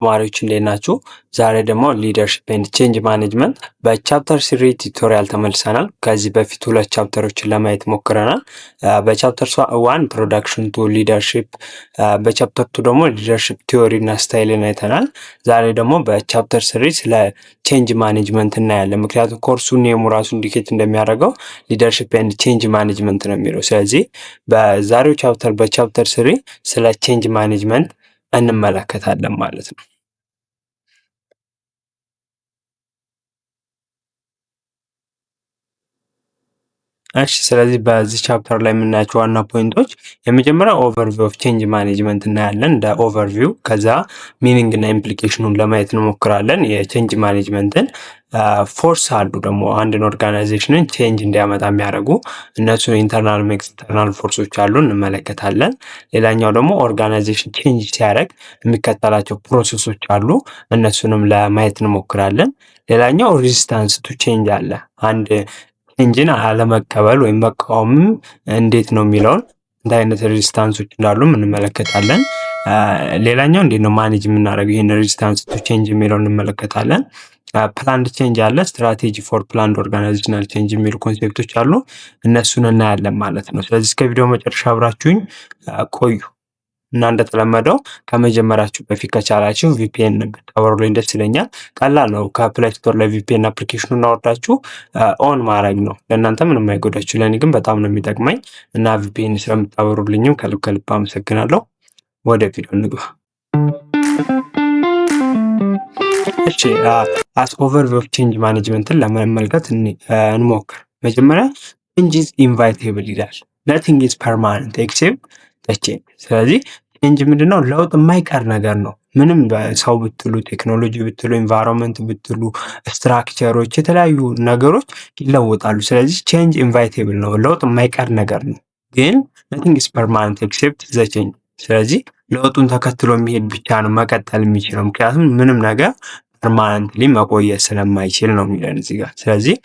ተማሪዎች እንዴት ናችሁ? ዛሬ ደግሞ ሊደርሺፕ ኤንድ ቼንጅ ማኔጅመንት በቻፕተር 3 ቱቶሪያል ተመልሰናል። ከዚህ በፊት 2 ቻፕተሮችን ለማየት ሞክረናል። በቻፕተር 1 ኢንትሮዳክሽን ቱ ሊደርሺፕ፣ በቻፕተር 2 ደግሞ ሊደርሺፕ ቲዮሪ እና ስታይልን አይተናል። ዛሬ ደግሞ በቻፕተር 3 ስለ ቼንጅ ማኔጅመንት እናያለን። ምክንያቱም ኮርሱ ኔሙ ራሱ ኢንዲኬት እንደሚያደርገው ሊደርሺፕ ኤንድ ቼንጅ ማኔጅመንት ነው የሚለው። ስለዚህ በዛሬው ቻፕተር በቻፕተር 3 ስለ ቼንጅ ማኔጅመንት እንመለከታለን ማለት ነው። እሺ ስለዚህ በዚህ ቻፕተር ላይ የምናያቸው ዋና ፖይንቶች የመጀመሪያው ኦቨርቪው ኦፍ ቼንጅ ማኔጅመንት እናያለን እንደ ኦቨርቪው። ከዛ ሚኒንግ እና ኢምፕሊኬሽኑን ለማየት እንሞክራለን። የቼንጅ ማኔጅመንትን ፎርስ አሉ ደግሞ አንድን ኦርጋናይዜሽንን ቼንጅ እንዲያመጣ የሚያደርጉ እነሱ ኢንተርናል ኤክስተርናል ፎርሶች አሉ እንመለከታለን። ሌላኛው ደግሞ ኦርጋናይዜሽን ቼንጅ ሲያደርግ የሚከተላቸው ፕሮሰሶች አሉ እነሱንም ለማየት እንሞክራለን። ሌላኛው ሬዚስታንስ ቱ ቼንጅ አለ። አንድ ቼንጅን አለመቀበል ወይም መቃወምም እንዴት ነው የሚለውን እንደ አይነት ሬዚስታንሶች እንዳሉ እንመለከታለን። ሌላኛው እንዴት ነው ማኔጅ የምናደርገው ይህን ሬዚስታንስ ቱ ቼንጅ የሚለውን እንመለከታለን። ፕላንድ ቼንጅ አለ፣ ስትራቴጂ ፎር ፕላንድ ኦርጋናይዜሽናል ቼንጅ የሚሉ ኮንሴፕቶች አሉ እነሱን እናያለን ማለት ነው። ስለዚህ እስከ ቪዲዮ መጨረሻ አብራችሁኝ ቆዩ እና እንደተለመደው ከመጀመራችሁ በፊት ከቻላችሁ ቪፒኤን ብታወርዱልኝ ደስ ይለኛል። ቀላል ነው። ከፕሌይ ስቶር ላይ ቪፒኤን አፕሊኬሽኑን እናወርዳችሁ ኦን ማድረግ ነው። ለእናንተ ምንም አይጎዳችሁ፣ ለእኔ ግን በጣም ነው የሚጠቅመኝ እና ቪፒኤን ስለምታወሩልኝም ከልብ ከልብ አመሰግናለሁ። ወደ ቪዲዮ እንግባ። እሺ አስ ኦቨርቪው ኦፍ ቼንጅ ማኔጅመንትን ለመመልከት እንሞክር። መጀመሪያ ቼንጅ ኢዝ ኢንቫይቴብል ይላል። ነቲንግ ኢዝ ፐርማነንት ኤክሴፕት ዘ ቼንጅ። ስለዚህ ቼንጅ ምንድነው? ለውጥ የማይቀር ነገር ነው። ምንም ሰው ብትሉ፣ ቴክኖሎጂ ብትሉ፣ ኢንቫይሮንመንት ብትሉ፣ ስትራክቸሮች፣ የተለያዩ ነገሮች ይለወጣሉ። ስለዚህ ቼንጅ ኢንቫይቴብል ነው፣ ለውጥ የማይቀር ነገር ነው። ግን ነቲንግ ኢዝ ፐርማነንት ኤክሴፕት ዘ ቼንጅ። ስለዚህ ለውጡን ተከትሎ የሚሄድ ብቻ ነው መቀጠል የሚችለው። ምክንያቱም ምንም ነገር ፐርማነንትሊ መቆየት ስለማይችል ነው የሚለን እዚህ ጋር። ስለዚህ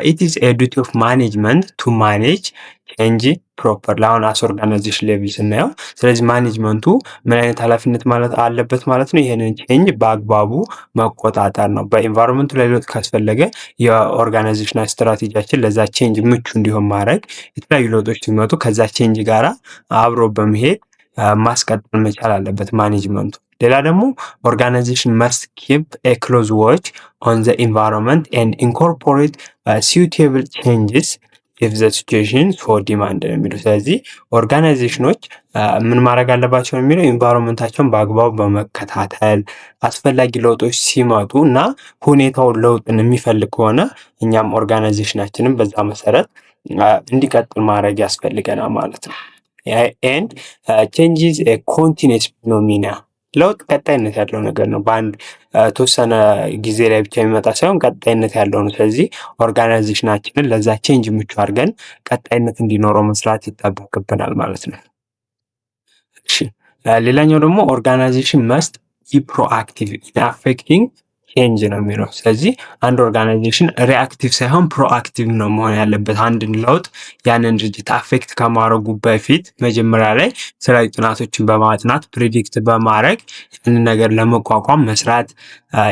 ኢት ኢዝ ኤ ዱቲ ኦፍ ማኔጅመንት ቱ ማኔጅ ቼንጅ ፕሮፐር አሁን አስ ኦርጋናይዜሽን ሌቭል ስናየው፣ ስለዚህ ማኔጅመንቱ ምን አይነት ኃላፊነት ማለት አለበት ማለት ነው? ይህንን ቼንጅ በአግባቡ መቆጣጠር ነው። በኢንቫይሮንመንቱ ላይ ለውጥ ካስፈለገ የኦርጋናይዜሽናል ስትራቴጂያችን ለዛ ቼንጅ ምቹ እንዲሆን ማድረግ፣ የተለያዩ ለውጦች ሲመጡ ከዛ ቼንጅ ጋራ አብሮ በመሄድ ማስቀጠል መቻል አለበት ማኔጅመንቱ። ሌላ ደግሞ ኦርጋናይዜሽን መስት ኪፕ ኤ ክሎዝ ዎች ኦን ዘ ኢንቫይሮንመንት ኤንድ ኢንኮርፖሬት ሲዩቴብል ቼንጅስ ኢፍ ዘ ሲቹዌሽን ሶ ዲማንድ ነው የሚለው። ስለዚህ ኦርጋናይዜሽኖች ምን ማድረግ አለባቸው የሚለው ኢንቫይሮንመንታቸውን በአግባቡ በመከታተል አስፈላጊ ለውጦች ሲመጡ እና ሁኔታውን ለውጥን የሚፈልግ ከሆነ እኛም ኦርጋናይዜሽናችንን በዛ መሰረት እንዲቀጥል ማድረግ ያስፈልገናል ማለት ነው። ኤንድ ቼንጅ ኢዝ ኤ ኮንቲኒየስ ፊኖሚና። ለውጥ ቀጣይነት ያለው ነገር ነው። በአንድ ተወሰነ ጊዜ ላይ ብቻ የሚመጣ ሳይሆን ቀጣይነት ያለው ነው። ስለዚህ ኦርጋናይዜሽናችንን ለዛ ቼንጅ ምቹ አድርገን ቀጣይነት እንዲኖረው መስራት ይጠበቅብናል ማለት ነው። እሺ ሌላኛው ደግሞ ኦርጋናይዜሽን መስት ቢ ፕሮአክቲቭ ኢን አፌክቲንግ ቼንጅ ነው የሚለው። ስለዚህ አንድ ኦርጋናይዜሽን ሪአክቲቭ ሳይሆን ፕሮአክቲቭ ነው መሆን ያለበት። አንድን ለውጥ ያንን ድርጅት አፌክት ከማድረጉ በፊት መጀመሪያ ላይ የተለያዩ ጥናቶችን በማጥናት ፕሪዲክት በማድረግ ያንን ነገር ለመቋቋም መስራት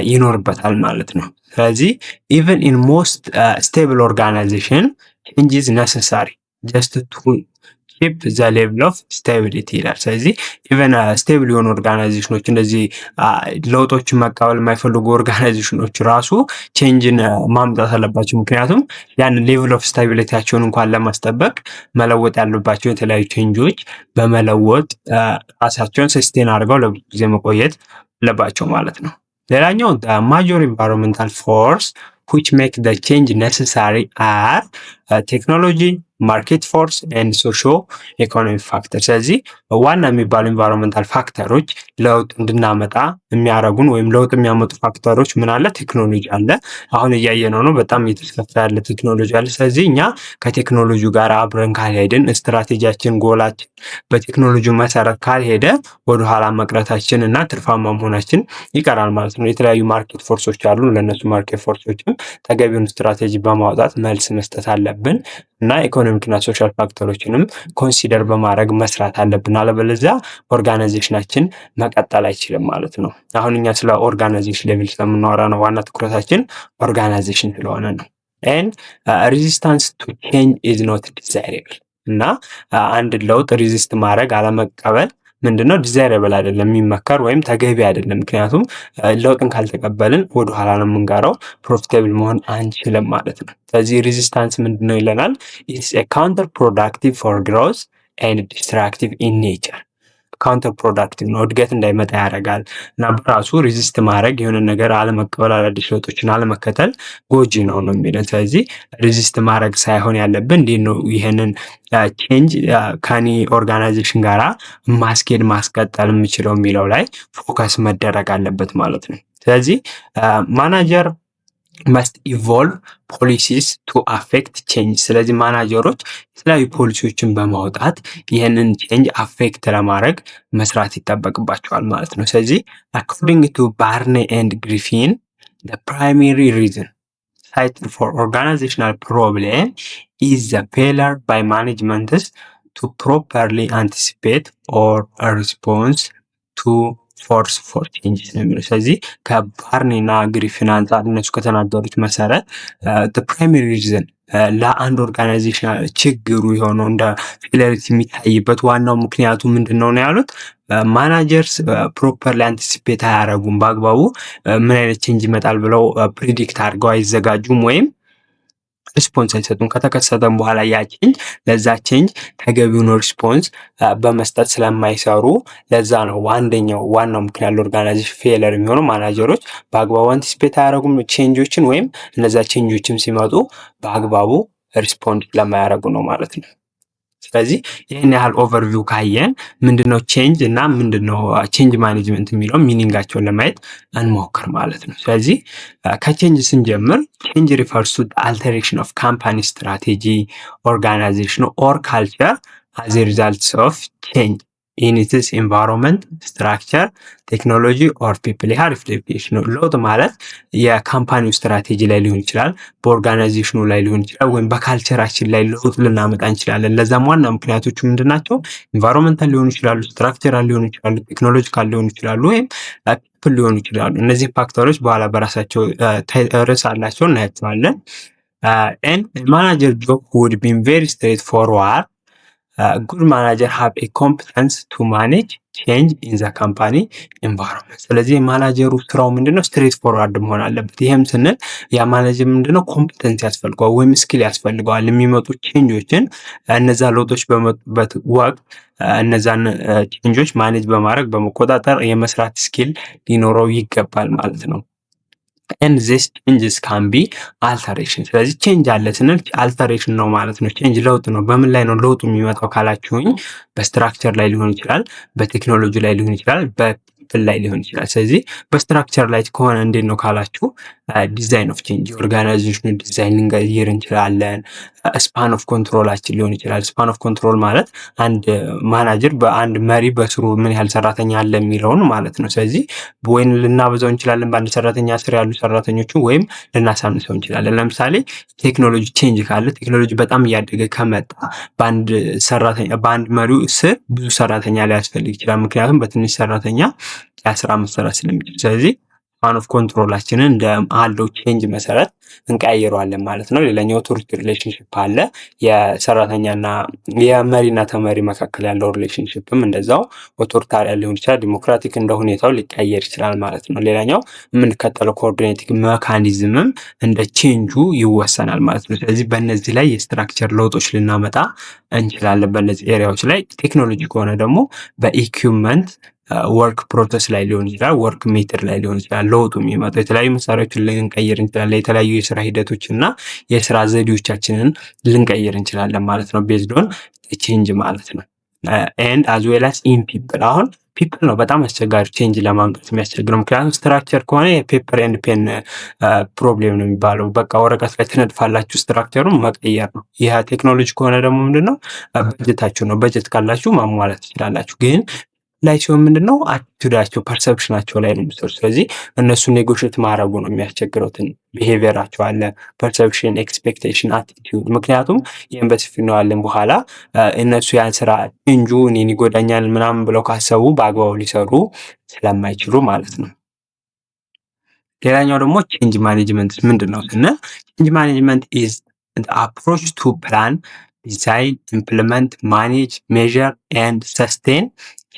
ይኖርበታል ማለት ነው። ስለዚህ ኢቨን ኢን ሞስት ስቴብል ኦርጋናይዜሽን ቼንጅ ኢዝ ነሰሳሪ ጀስት ቱ ኪፕ ዘ ሌቭል ኦፍ ስቴቢሊቲ ይላል። ስለዚህ ኢቨን ስቴብል የሆኑ ኦርጋናይዜሽኖች እንደዚህ ለውጦችን መቀበል የማይፈልጉ ኦርጋናይዜሽኖች ራሱ ቼንጅን ማምጣት አለባቸው። ምክንያቱም ያን ሌቭል ኦፍ ስታቢሊቲያቸውን እንኳን ለማስጠበቅ መለወጥ ያለባቸው የተለያዩ ቼንጆች በመለወጥ ራሳቸውን ሰስቴን አድርገው ለብዙ ጊዜ መቆየት አለባቸው ማለት ነው። ሌላኛው ማጆር ኢንቫይሮንመንታል ፎርስ which make the change necessary are technology, ማርኬት ፎርስ ኤንድ ሶሾ ኢኮኖሚ ፋክተር። ስለዚህ ዋና የሚባሉ ኢንቫይሮንመንታል ፋክተሮች ለውጥ እንድናመጣ የሚያደርጉን ወይም ለውጥ የሚያመጡ ፋክተሮች ምን አለ? ቴክኖሎጂ አለ። አሁን እያየነው ነው፣ በጣም እየተስፋፋ ያለ ቴክኖሎጂ አለ። ስለዚህ እኛ ከቴክኖሎጂ ጋር አብረን ካልሄድን፣ ስትራቴጂያችን ጎላችን በቴክኖሎጂ መሰረት ካልሄደ ወደኋላ መቅረታችን እና ትርፋማ መሆናችን ይቀራል ማለት ነው። የተለያዩ ማርኬት ፎርሶች አሉ። ለእነሱ ማርኬት ፎርሶችም ተገቢውን ስትራቴጂ በማውጣት መልስ መስጠት አለብን። እና ኢኮኖሚክ እና ሶሻል ፋክተሮችንም ኮንሲደር በማድረግ መስራት አለብን። አለበለዚያ ኦርጋናይዜሽናችን መቀጠል አይችልም ማለት ነው። አሁን እኛ ስለ ኦርጋናይዜሽን ሌቭል ስለምናወራ ነው ዋና ትኩረታችን ኦርጋናይዜሽን ስለሆነ ነው። ኤንድ ሬዚስታንስ ቱ ቼንጅ ኢዝ ኖት ዲዛይሬብል እና አንድ ለውጥ ሪዚስት ማድረግ አለመቀበል ምንድነው ዲዛይረብል አይደለም፣ የሚመከር ወይም ተገቢ አይደለም። ምክንያቱም ለውጥን ካልተቀበልን ወደኋላ ነው የምንጋራው፣ ፕሮፊታብል መሆን አንችልም ማለት ነው። ስለዚህ ሬዚስታንስ ምንድነው ይለናል፣ ኢትስ ኤ ካውንተር ፕሮዳክቲቭ ፎር ግሮዝ ኤንድ ዲስትራክቲቭ ኢን ኔቸር። ካውንተር ፕሮዳክቲቭ ነው፣ እድገት እንዳይመጣ ያደርጋል እና በራሱ ሬዚስት ማድረግ የሆነ ነገር አለመቀበል፣ አዳዲስ ለውጦችን አለመከተል ጎጂ ነው ነው የሚለን። ስለዚህ ሬዚስት ማድረግ ሳይሆን ያለብን እንዴት ነው ይህንን ቼንጅ ከኔ ኦርጋናይዜሽን ጋራ ማስኬድ ማስቀጠል የምችለው የሚለው ላይ ፎከስ መደረግ አለበት ማለት ነው። ስለዚህ ማናጀር መስት ኢቮልቭ ፖሊሲስ ቱ አፌክት ቼንጅ። ስለዚህ ማናጀሮች የተለያዩ ፖሊሲዎችን በማውጣት ይህንን ቼንጅ አፌክት ለማድረግ መስራት ይጠበቅባቸዋል ማለት ነው። ስለዚህ አኮርዲንግ ቱ ባርኔ ኤንድ ግሪፊን the primary reason cited for organizational problem is the failure by managements to properly anticipate or respond to ፎርስ ፎር ቼንጅስ ነው የሚለው። ስለዚህ ከባርኔ እና ግሪፊን አንጻር እነሱ ከተናገሩት መሰረት ፕራይመሪ ሪዝን ለአንድ ኦርጋናይዜሽን ችግሩ የሆነው እንደ ፌለሪቲ የሚታይበት ዋናው ምክንያቱ ምንድን ነው ያሉት፣ ማናጀርስ ፕሮፐርሊ አንቲሲፔት አያደርጉም፣ በአግባቡ ምን አይነት ቼንጅ ይመጣል ብለው ፕሪዲክት አድርገው አይዘጋጁም ወይም ሪስፖንስ አይሰጡም። ከተከሰተም በኋላ ያ ቼንጅ ለዛ ቼንጅ ተገቢውን ሪስፖንስ በመስጠት ስለማይሰሩ ለዛ ነው ዋናው ምክንያት ለኦርጋናይዜሽን ፌለር የሚሆነው ማናጀሮች በአግባቡ አንቲሲፔት አያደርጉም ቼንጆችን ወይም እነዛ ቼንጆችም ሲመጡ በአግባቡ ሪስፖንድ ለማያደርጉ ነው ማለት ነው። ስለዚህ ይህን ያህል ኦቨርቪው ካየን ምንድነው ቼንጅ እና ምንድነው ቼንጅ ማኔጅመንት የሚለው ሚኒንጋቸውን ለማየት እንሞክር ማለት ነው። ስለዚህ ከቼንጅ ስንጀምር ቼንጅ ሪፈርስ ቱ አልተሬሽን ኦፍ ካምፓኒ ስትራቴጂ፣ ኦርጋናይዜሽን ኦር ካልቸር አዝ ኤ ሪዛልት ኦፍ ቼንጅ ኢን ኢትስ ኤንቫይሮንመንት ስትራክቸር ቴክኖሎጂ ኦር ፒፕል። ይህ ሪፍሌክሽን ነው። ለውጥ ማለት የካምፓኒው ስትራቴጂ ላይ ሊሆን ይችላል፣ በኦርጋናይዜሽኑ ላይ ሊሆን ይችላል፣ ወይም በካልቸራችን ላይ ለውጥ ልናመጣ እንችላለን። ለዛም ዋና ምክንያቶቹ ምንድን ናቸው? ኢንቫይሮንመንታል ሊሆኑ ይችላሉ፣ ስትራክቸራል ሊሆኑ ይችላሉ፣ ቴክኖሎጂካል ሊሆኑ ይችላሉ፣ ወይም ፒፕል ሊሆኑ ይችላሉ። እነዚህ ፋክተሮች በኋላ በራሳቸው ርዕስ አላቸው እናያቸዋለን። ማናጀር ጆብ ውድ ቢን ቬሪ ስትሬት ፎርዋርድ ጉድ ማናጀር ሃቭ ኤ ኮምፒተንስ ቱ ማኔጅ ቼንጅ ኢን ዘ ካምፓኒ ኤንቫይሮንመንት። ስለዚህ የማናጀሩ ስራው ምንድነው? ስትሬት ፎርዋርድ መሆን አለበት። ይህም ስንል ያ ማናጀር ምንድነው? ኮምፒተንስ ያስፈልገዋል ወይም ስኪል ያስፈልገዋል። የሚመጡ ቼንጆችን እነዛ ለውጦች በመጡበት ወቅት እነዛን ቼንጆች ማኔጅ በማድረግ በመቆጣጠር የመስራት ስኪል ሊኖረው ይገባል ማለት ነው። and this changes can be alteration። ስለዚህ ቼንጅ አለ ስንል አልተሬሽን ነው ማለት ነው። ቼንጅ ለውጥ ነው። በምን ላይ ነው ለውጡ የሚመጣው ካላችሁኝ በስትራክቸር ላይ ሊሆን ይችላል፣ በቴክኖሎጂ ላይ ሊሆን ይችላል፣ በፒፕል ላይ ሊሆን ይችላል። ስለዚህ በስትራክቸር ላይ ከሆነ እንዴት ነው ካላችሁ ዲዛይን ኦፍ ቼንጅ፣ ኦርጋናይዜሽኑ ዲዛይን ልንቀይር እንችላለን። ስፓን ኦፍ ኮንትሮላችን ሊሆን ይችላል። ስፓን ኦፍ ኮንትሮል ማለት አንድ ማናጀር በአንድ መሪ በስሩ ምን ያህል ሰራተኛ አለ የሚለውን ማለት ነው። ስለዚህ ወይም ልናበዛው እንችላለን በአንድ ሰራተኛ ስር ያሉ ሰራተኞችን ወይም ልናሳንሰው እንችላለን። ለምሳሌ ቴክኖሎጂ ቼንጅ ካለ ቴክኖሎጂ በጣም እያደገ ከመጣ በአንድ መሪው ስር ብዙ ሰራተኛ ሊያስፈልግ ይችላል። ምክንያቱም በትንሽ ሰራተኛ ያ ስራ መሰራት ስለሚችል። ስለዚህ ስፓን ኦፍ ኮንትሮላችንን እንደ አለው ቼንጅ መሰረት እንቀያየረዋለን ማለት ነው። ሌላኛው ኦቶሪቲ ሪሌሽንሽፕ አለ። የሰራተኛና የመሪና ተመሪ መካከል ያለው ሪሌሽንሽፕም እንደዛው ኦቶሪታሪያን ሊሆን ይችላል፣ ዲሞክራቲክ እንደ ሁኔታው ሊቀየር ይችላል ማለት ነው። ሌላኛው የምንከተለው ኮኦርዲኔቲንግ ሜካኒዝምም እንደ ቼንጁ ይወሰናል ማለት ነው። ስለዚህ በእነዚህ ላይ የስትራክቸር ለውጦች ልናመጣ እንችላለን በእነዚህ ኤሪያዎች ላይ። ቴክኖሎጂ ከሆነ ደግሞ በኢኩዊፕመንት ወርክ ፕሮሰስ ላይ ሊሆን ይችላል፣ ወርክ ሜተድ ላይ ሊሆን ይችላል። ለውጡ የሚመጣው የተለያዩ መሳሪያዎችን ልንቀይር እንችላለን፣ የተለያዩ የስራ ሂደቶች እና የስራ ዘዴዎቻችንን ልንቀይር እንችላለን ማለት ነው። ቤዝድ ኦን ቼንጅ ማለት ነው። ኤንድ አዝ ዌል አስ ኢን ፒፕል። አሁን ፒፕል ነው በጣም አስቸጋሪ ቼንጅ ለማምጣት የሚያስቸግረው። ምክንያቱም ስትራክቸር ከሆነ የፔፐር ኤንድ ፔን ፕሮብሌም ነው የሚባለው። በቃ ወረቀት ላይ ትነድፋላችሁ፣ ስትራክቸሩን መቀየር ነው። ይህ ቴክኖሎጂ ከሆነ ደግሞ ምንድነው በጀታችሁ ነው። በጀት ካላችሁ ማሟላት ትችላላችሁ። ግን ላይ ሲሆን ምንድነው አቲቱዳቸው ፐርሰፕሽናቸው ላይ ነው የሚሰሩ። ስለዚህ እነሱ ኔጎሽት ማድረጉ ነው የሚያስቸግረውትን ቢሄቪየራቸው አለ ፐርሰፕሽን፣ ኤክስፔክቴሽን፣ አቲቲዩድ። ምክንያቱም ይህን በሰፊው እናየዋለን በኋላ እነሱ ያን ስራ እንጁ እኔን ይጎዳኛል ምናምን ብለው ካሰቡ በአግባቡ ሊሰሩ ስለማይችሉ ማለት ነው። ሌላኛው ደግሞ ቼንጅ ማኔጅመንት ምንድን ነው ስንል ቼንጅ ማኔጅመንት ኢዝ አፕሮች ቱ ፕላን ዲዛይን ኢምፕሊመንት ማኔጅ ሜዥር ኤንድ ሰስቴን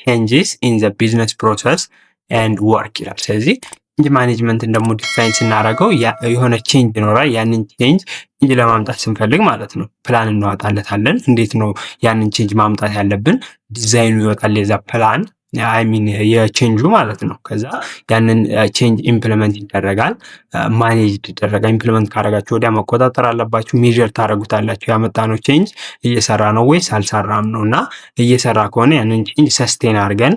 ቼንጅስ ኢን ዘ ቢዝነስ ፕሮሰስ ኤንድ ወርክ ይላል። ስለዚህ ቼንጅ ማኔጅመንትን ደግሞ ዲዛይን ስናደርገው የሆነ ቼንጅ ይኖራል። ያንን ቼንጅ ለማምጣት ስንፈልግ ማለት ነው ፕላን እናወጣለታለን። እንዴት ነው ያንን ቼንጅ ማምጣት ያለብን? ዲዛይኑ ይወጣል የዛ ፕላን አይሚን የቼንጁ ማለት ነው። ከዛ ያንን ቼንጅ ኢምፕሊመንት ይደረጋል፣ ማኔጅ ይደረጋል። ኢምፕሊመንት ካደረጋችሁ ወዲያ መቆጣጠር አለባችሁ፣ ሜዥር ታደረጉታላችሁ። ያመጣነው ቼንጅ እየሰራ ነው ወይስ አልሰራም ነው እና እየሰራ ከሆነ ያንን ቼንጅ ሰስቴን አድርገን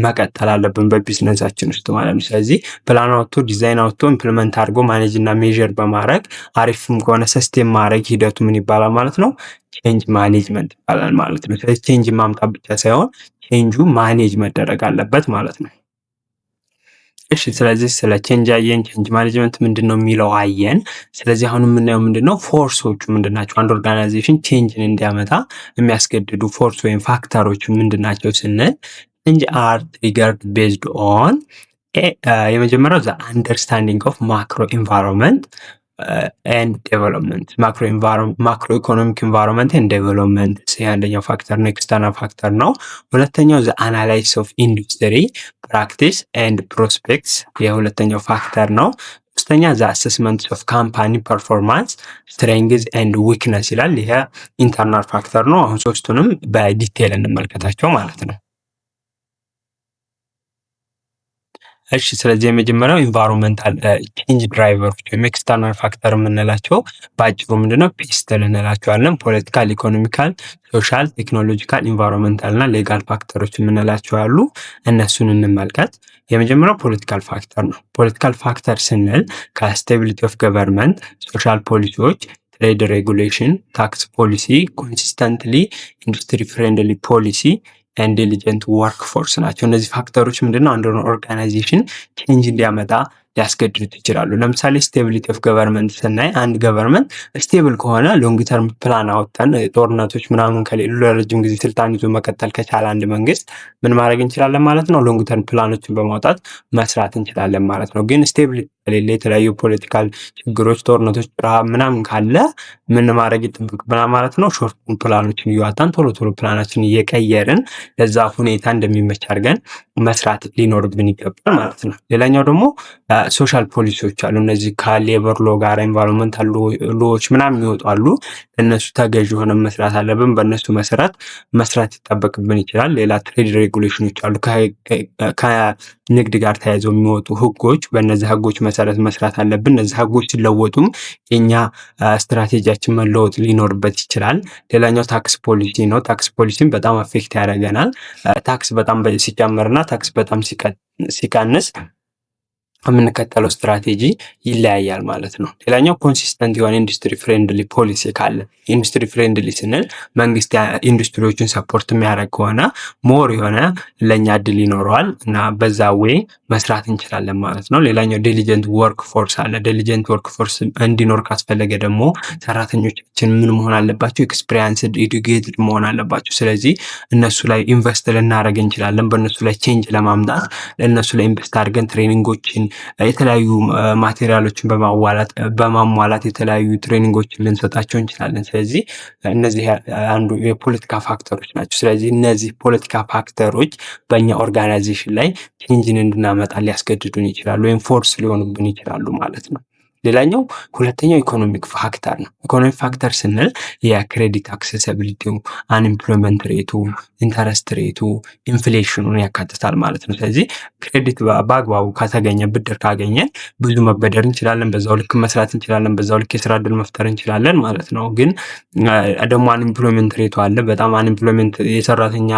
መቀጠል አለብን በቢዝነሳችን ውስጥ ማለት ነው። ስለዚህ ፕላን አውጥቶ ዲዛይን አውጥቶ ኢምፕሊመንት አድርጎ ማኔጅ እና ሜዥር በማድረግ አሪፍም ከሆነ ሰስቴን ማድረግ ሂደቱ ምን ይባላል ማለት ነው? ቼንጅ ማኔጅመንት ይባላል ማለት ነው። ስለዚህ ቼንጅ ማምጣት ብቻ ሳይሆን ቼንጁ ማኔጅ መደረግ አለበት ማለት ነው። እሺ ስለዚህ ስለ ቼንጅ አየን። ቼንጅ ማኔጅመንት ምንድን ነው የሚለው አየን። ስለዚህ አሁን የምናየው ምንድን ነው ፎርሶቹ ምንድን ናቸው? አንድ ኦርጋናይዜሽን ቼንጅን እንዲያመጣ የሚያስገድዱ ፎርስ ወይም ፋክተሮች ምንድን ናቸው ስንል ቼንጅ አር ትሪገርድ ቤዝድ ኦን የመጀመሪያው ዘ አንደርስታንዲንግ ኦፍ ማክሮ ኢንቫይሮንመንት ኤንድ ዴቨሎፕመንት ማክሮ ኢኮኖሚክ ኢንቫይሮንመንት ኤንድ ዴቨሎፕመንት አንደኛው ፋክተር ነው፣ ኤክስተርናል ፋክተር ነው። ሁለተኛው ዘ አናላይሲስ ኦፍ ኢንዱስትሪ ፕራክቲስ ኤንድ ፕሮስፔክትስ የሁለተኛው ፋክተር ነው። ሶስተኛ ዘ አሰስመንት ኦፍ ካምፓኒ ፐርፎርማንስ ስትሬንግዝ ኤንድ ዊክነስ ይላል። ይሄ ኢንተርናል ፋክተር ነው። አሁን ሶስቱንም በዲቴል እንመልከታቸው ማለት ነው። እሺ ስለዚህ የመጀመሪያው ኢንቫይሮንመንታል ቼንጅ ድራይቨሮች ወይም ኤክስተርናል ፋክተር የምንላቸው በአጭሩ ምንድነው ፔስትል እንላቸዋለን። ፖለቲካል፣ ኢኮኖሚካል፣ ሶሻል፣ ቴክኖሎጂካል፣ ኢንቫይሮንመንታል እና ሌጋል ፋክተሮች የምንላቸው አሉ። እነሱን እንመልከት። የመጀመሪያው ፖለቲካል ፋክተር ነው። ፖለቲካል ፋክተር ስንል ከስቴቢሊቲ ኦፍ ገቨርንመንት፣ ሶሻል ፖሊሲዎች፣ ትሬድ ሬጉሌሽን፣ ታክስ ፖሊሲ፣ ኮንሲስተንትሊ ኢንዱስትሪ ፍሬንድሊ ፖሊሲ ኢንቴሊጀንት ወርክ ፎርስ ናቸው። እነዚህ ፋክተሮች ምንድነው አንድ ኦርጋናይዜሽን ቼንጅ እንዲያመጣ ሊያስገድዱት ይችላሉ። ለምሳሌ ስቴቢሊቲ ኦፍ ገቨርንመንት ስናይ አንድ ገቨርንመንት ስቴብል ከሆነ ሎንግ ተርም ፕላን አወጣን ጦርነቶች ምናምን ከሌሉ ለረጅም ጊዜ ስልጣን ይዞ መቀጠል ከቻለ አንድ መንግስት ምን ማድረግ እንችላለን ማለት ነው? ሎንግ ተርም ፕላኖችን በማውጣት መስራት እንችላለን ማለት ነው። ግን ስቴቢሊቲ ከሌለ የተለያዩ ፖለቲካል ችግሮች፣ ጦርነቶች፣ ረሃብ ምናምን ካለ ምን ማድረግ ይጠበቅብናል ማለት ነው? ሾርት ፕላኖችን እያወጣን ቶሎ ቶሎ ፕላናችን እየቀየርን ለዛ ሁኔታ እንደሚመች አድርገን መስራት ሊኖርብን ይገባል ማለት ነው። ሌላኛው ደግሞ ሶሻል ፖሊሲዎች አሉ። እነዚህ ከሌበር ሎ ጋር ኢንቫይሮንመንታል ሎዎች ምናምን ይወጡ አሉ። ለእነሱ ተገዥ ሆነ መስራት አለብን። በእነሱ መሰረት መስራት ይጠበቅብን ይችላል። ሌላ ትሬድ ሬጉሌሽኖች አሉ። ከንግድ ጋር ተያይዘው የሚወጡ ህጎች፣ በእነዚህ ህጎች መሰረት መስራት አለብን። እነዚህ ህጎች ሲለወጡም የኛ ስትራቴጂያችን መለወጥ ሊኖርበት ይችላል። ሌላኛው ታክስ ፖሊሲ ነው። ታክስ ፖሊሲም በጣም አፌክት ያደርገናል። ታክስ በጣም ሲጨምርና ታክስ በጣም ሲቀንስ የምንከተለው ስትራቴጂ ይለያያል ማለት ነው። ሌላኛው ኮንሲስተንት የሆነ ኢንዱስትሪ ፍሬንድሊ ፖሊሲ ካለ፣ ኢንዱስትሪ ፍሬንድሊ ስንል መንግስት ኢንዱስትሪዎችን ሰፖርት የሚያደርግ ከሆነ ሞር የሆነ ለእኛ እድል ይኖረዋል እና በዛ ዌይ መስራት እንችላለን ማለት ነው። ሌላኛው ዲሊጀንት ወርክ ፎርስ አለ። ዲሊጀንት ወርክ ፎርስ እንዲኖር ካስፈለገ ደግሞ ሰራተኞቻችን ምን መሆን አለባቸው? ኤክስፒሪየንስድ ኤዱኬትድ መሆን አለባቸው። ስለዚህ እነሱ ላይ ኢንቨስት ልናደርግ እንችላለን። በእነሱ ላይ ቼንጅ ለማምጣት እነሱ ላይ ኢንቨስት አድርገን ትሬኒንጎችን የተለያዩ ማቴሪያሎችን በማሟላት የተለያዩ ትሬኒንጎችን ልንሰጣቸው እንችላለን። ስለዚህ እነዚህ አንዱ የፖለቲካ ፋክተሮች ናቸው። ስለዚህ እነዚህ ፖለቲካ ፋክተሮች በእኛ ኦርጋናይዜሽን ላይ ቼንጅን እንድናመጣ ሊያስገድዱን ይችላሉ ወይም ፎርስ ሊሆኑብን ይችላሉ ማለት ነው። ሌላኛው ሁለተኛው ኢኮኖሚክ ፋክተር ነው። ኢኮኖሚክ ፋክተር ስንል የክሬዲት አክሴሲቢሊቲው፣ አንኤምፕሎይመንት ሬቱ፣ ኢንተረስት ሬቱ፣ ኢንፍሌሽኑን ያካትታል ማለት ነው። ስለዚህ ክሬዲት በአግባቡ ከተገኘ ብድር ካገኘን ብዙ መበደር እንችላለን፣ በዛው ልክ መስራት እንችላለን፣ በዛው ልክ የስራ እድል መፍጠር እንችላለን ማለት ነው። ግን ደግሞ አንኤምፕሎይመንት ሬቱ አለ። በጣም አንኤምፕሎይመንት የሰራተኛ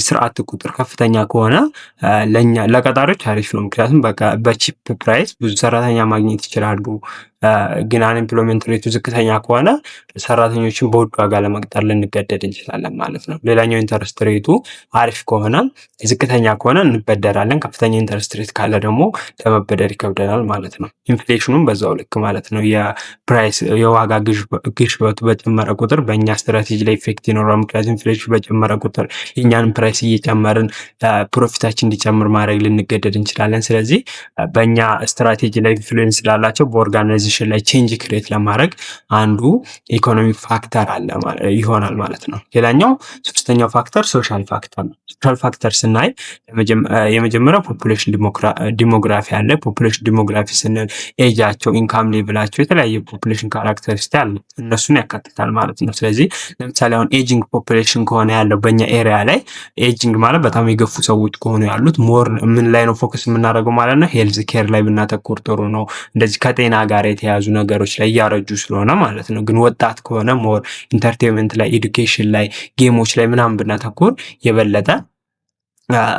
ስርዓት ቁጥር ከፍተኛ ከሆነ ለቀጣሪዎች አሪፍ ነው። ምክንያቱም በቺፕ ፕራይስ ብዙ ሰራተኛ ማግኘት ይችላሉ። ግን አንኤምፕሎይመንት ሬቱ ዝቅተኛ ከሆነ ሰራተኞችን በውድ ዋጋ ለመቅጠር ልንገደድ እንችላለን ማለት ነው። ሌላኛው ኢንተረስት ሬቱ አሪፍ ከሆነ ዝቅተኛ ከሆነ እንበደራለን። ከፍተኛ ኢንተረስት ሬት ካለ ደግሞ ለመበደር ይከብደናል ማለት ነው። ኢንፍሌሽኑም በዛው ልክ ማለት ነው። የፕራይስ የዋጋ ግሽበቱ በጨመረ ቁጥር በእኛ ስትራቴጂ ላይ ኢፌክት ይኖራል። ምክንያቱም ኢንፍሌሽን በጨመረ ቁጥር የእኛንም ፕራይስ እየጨመርን ፕሮፊታችን እንዲጨምር ማድረግ ልንገደድ እንችላለን። ስለዚህ በእኛ ስትራቴጂ ላይ ኢንፍሉዌንስ ስላላቸው በኦርጋናይዜሽን ላይ ቼንጅ ክሬት ለማድረግ አንዱ ኢኮኖሚክ ፋክተር አለ ይሆናል ማለት ነው። ሌላኛው ሶስተኛው ፋክተር ሶሻል ፋክተር ነው። ሶሻል ፋክተር ስናይ የመጀመሪያው ፖፑሌሽን ዲሞግራፊ አለ። ፖፑሌሽን ዲሞግራፊ ስንል ኤጃቸው፣ ኢንካም ሌቭላቸው የተለያየ ፖፑሌሽን ካራክተሪስቲክ አለ፣ እነሱን ያካትታል ማለት ነው። ስለዚህ ለምሳሌ አሁን ኤጂንግ ፖፑሌሽን ከሆነ ያለው በእኛ ኤሪያ ላይ ኤጂንግ ማለት በጣም የገፉ ሰዎች ከሆኑ ያሉት ሞር ምን ላይ ነው ፎከስ የምናደርገው ማለት ነው? ሄልዝ ኬር ላይ ብናተኩር ጥሩ ነው። እንደዚህ ከጤና ጋር የተያዙ ነገሮች ላይ እያረጁ ስለሆነ ማለት ነው። ግን ወጣት ከሆነ ሞር ኢንተርቴንመንት ላይ፣ ኤዱኬሽን ላይ፣ ጌሞች ላይ ምናምን ብናተኩር የበለጠ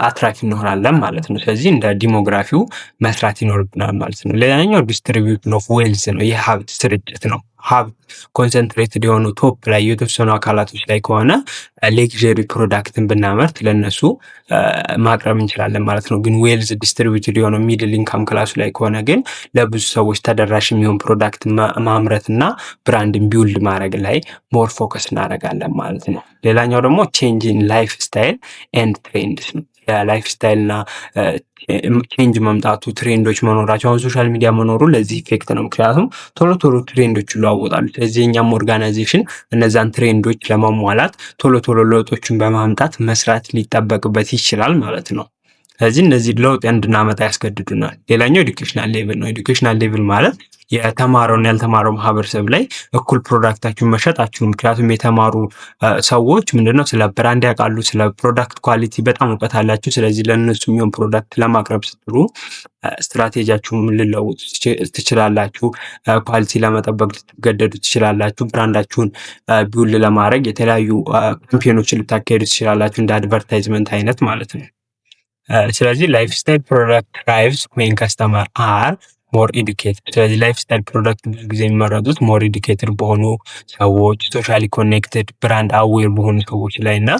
አትራፊ እንሆናለን ማለት ነው። ስለዚህ እንደ ዲሞግራፊው መስራት ይኖርብናል ማለት ነው። ሌላኛው ዲስትሪቢዩሽን ኦፍ ዌልዝ ነው። የሀብት ስርጭት ነው። ሀብት ኮንሰንትሬትድ የሆኑ ቶፕ ላይ የተወሰኑ አካላቶች ላይ ከሆነ ሌክዠሪ ፕሮዳክትን ብናመርት ለነሱ ማቅረብ እንችላለን ማለት ነው። ግን ዌልዝ ዲስትሪቢዩትድ የሆነው ሚድል ኢንካም ክላሱ ላይ ከሆነ ግን ለብዙ ሰዎች ተደራሽ የሚሆን ፕሮዳክት ማምረት እና ብራንድን ቢውልድ ማድረግ ላይ ሞር ፎከስ እናደርጋለን ማለት ነው። ሌላኛው ደግሞ ቼንጅ ኢን ላይፍ ስታይል ኤንድ ትሬንድስ ነው። የላይፍ ስታይል እና ቼንጅ መምጣቱ፣ ትሬንዶች መኖራቸው፣ አሁን ሶሻል ሚዲያ መኖሩ ለዚህ ኢፌክት ነው። ምክንያቱም ቶሎ ቶሎ ትሬንዶች ይለዋወጣሉ። ስለዚህ የኛም ኦርጋናይዜሽን እነዛን ትሬንዶች ለማሟላት ቶሎ ቶሎ ለውጦችን በማምጣት መስራት ሊጠበቅበት ይችላል ማለት ነው። ስለዚህ እነዚህ ለውጥ እንድናመጣ ያስገድዱናል። ሌላኛው ኤዱኬሽናል ሌቭል ነው። ኤዱኬሽናል ሌቭል ማለት የተማረውና ያልተማረው ማህበረሰብ ላይ እኩል ፕሮዳክታችሁን መሸጣችሁ። ምክንያቱም የተማሩ ሰዎች ምንድነው ስለ ብራንድ ያውቃሉ፣ ስለ ፕሮዳክት ኳሊቲ በጣም እውቀት አላችሁ። ስለዚህ ለእነሱ የሚሆን ፕሮዳክት ለማቅረብ ስትሉ ስትራቴጂያችሁን ልለውጡ ትችላላችሁ። ኳሊቲ ለመጠበቅ ልትገደዱ ትችላላችሁ። ብራንዳችሁን ቢውል ለማድረግ የተለያዩ ካምፔኖችን ልታካሄዱ ትችላላችሁ፣ እንደ አድቨርታይዝመንት አይነት ማለት ነው። ስለዚህ ላይፍ ስታይል ፕሮዳክት ድራይቭስ ዌን ከስተመር አር ሞር ኤዱኬትድ። ስለዚህ ላይፍ ስታይል ፕሮዳክት ብዙ ጊዜ የሚመረጡት ሞር ኤዱኬትድ በሆኑ ሰዎች፣ ሶሻሊ ኮኔክትድ፣ ብራንድ አዌር በሆኑ ሰዎች ላይ እና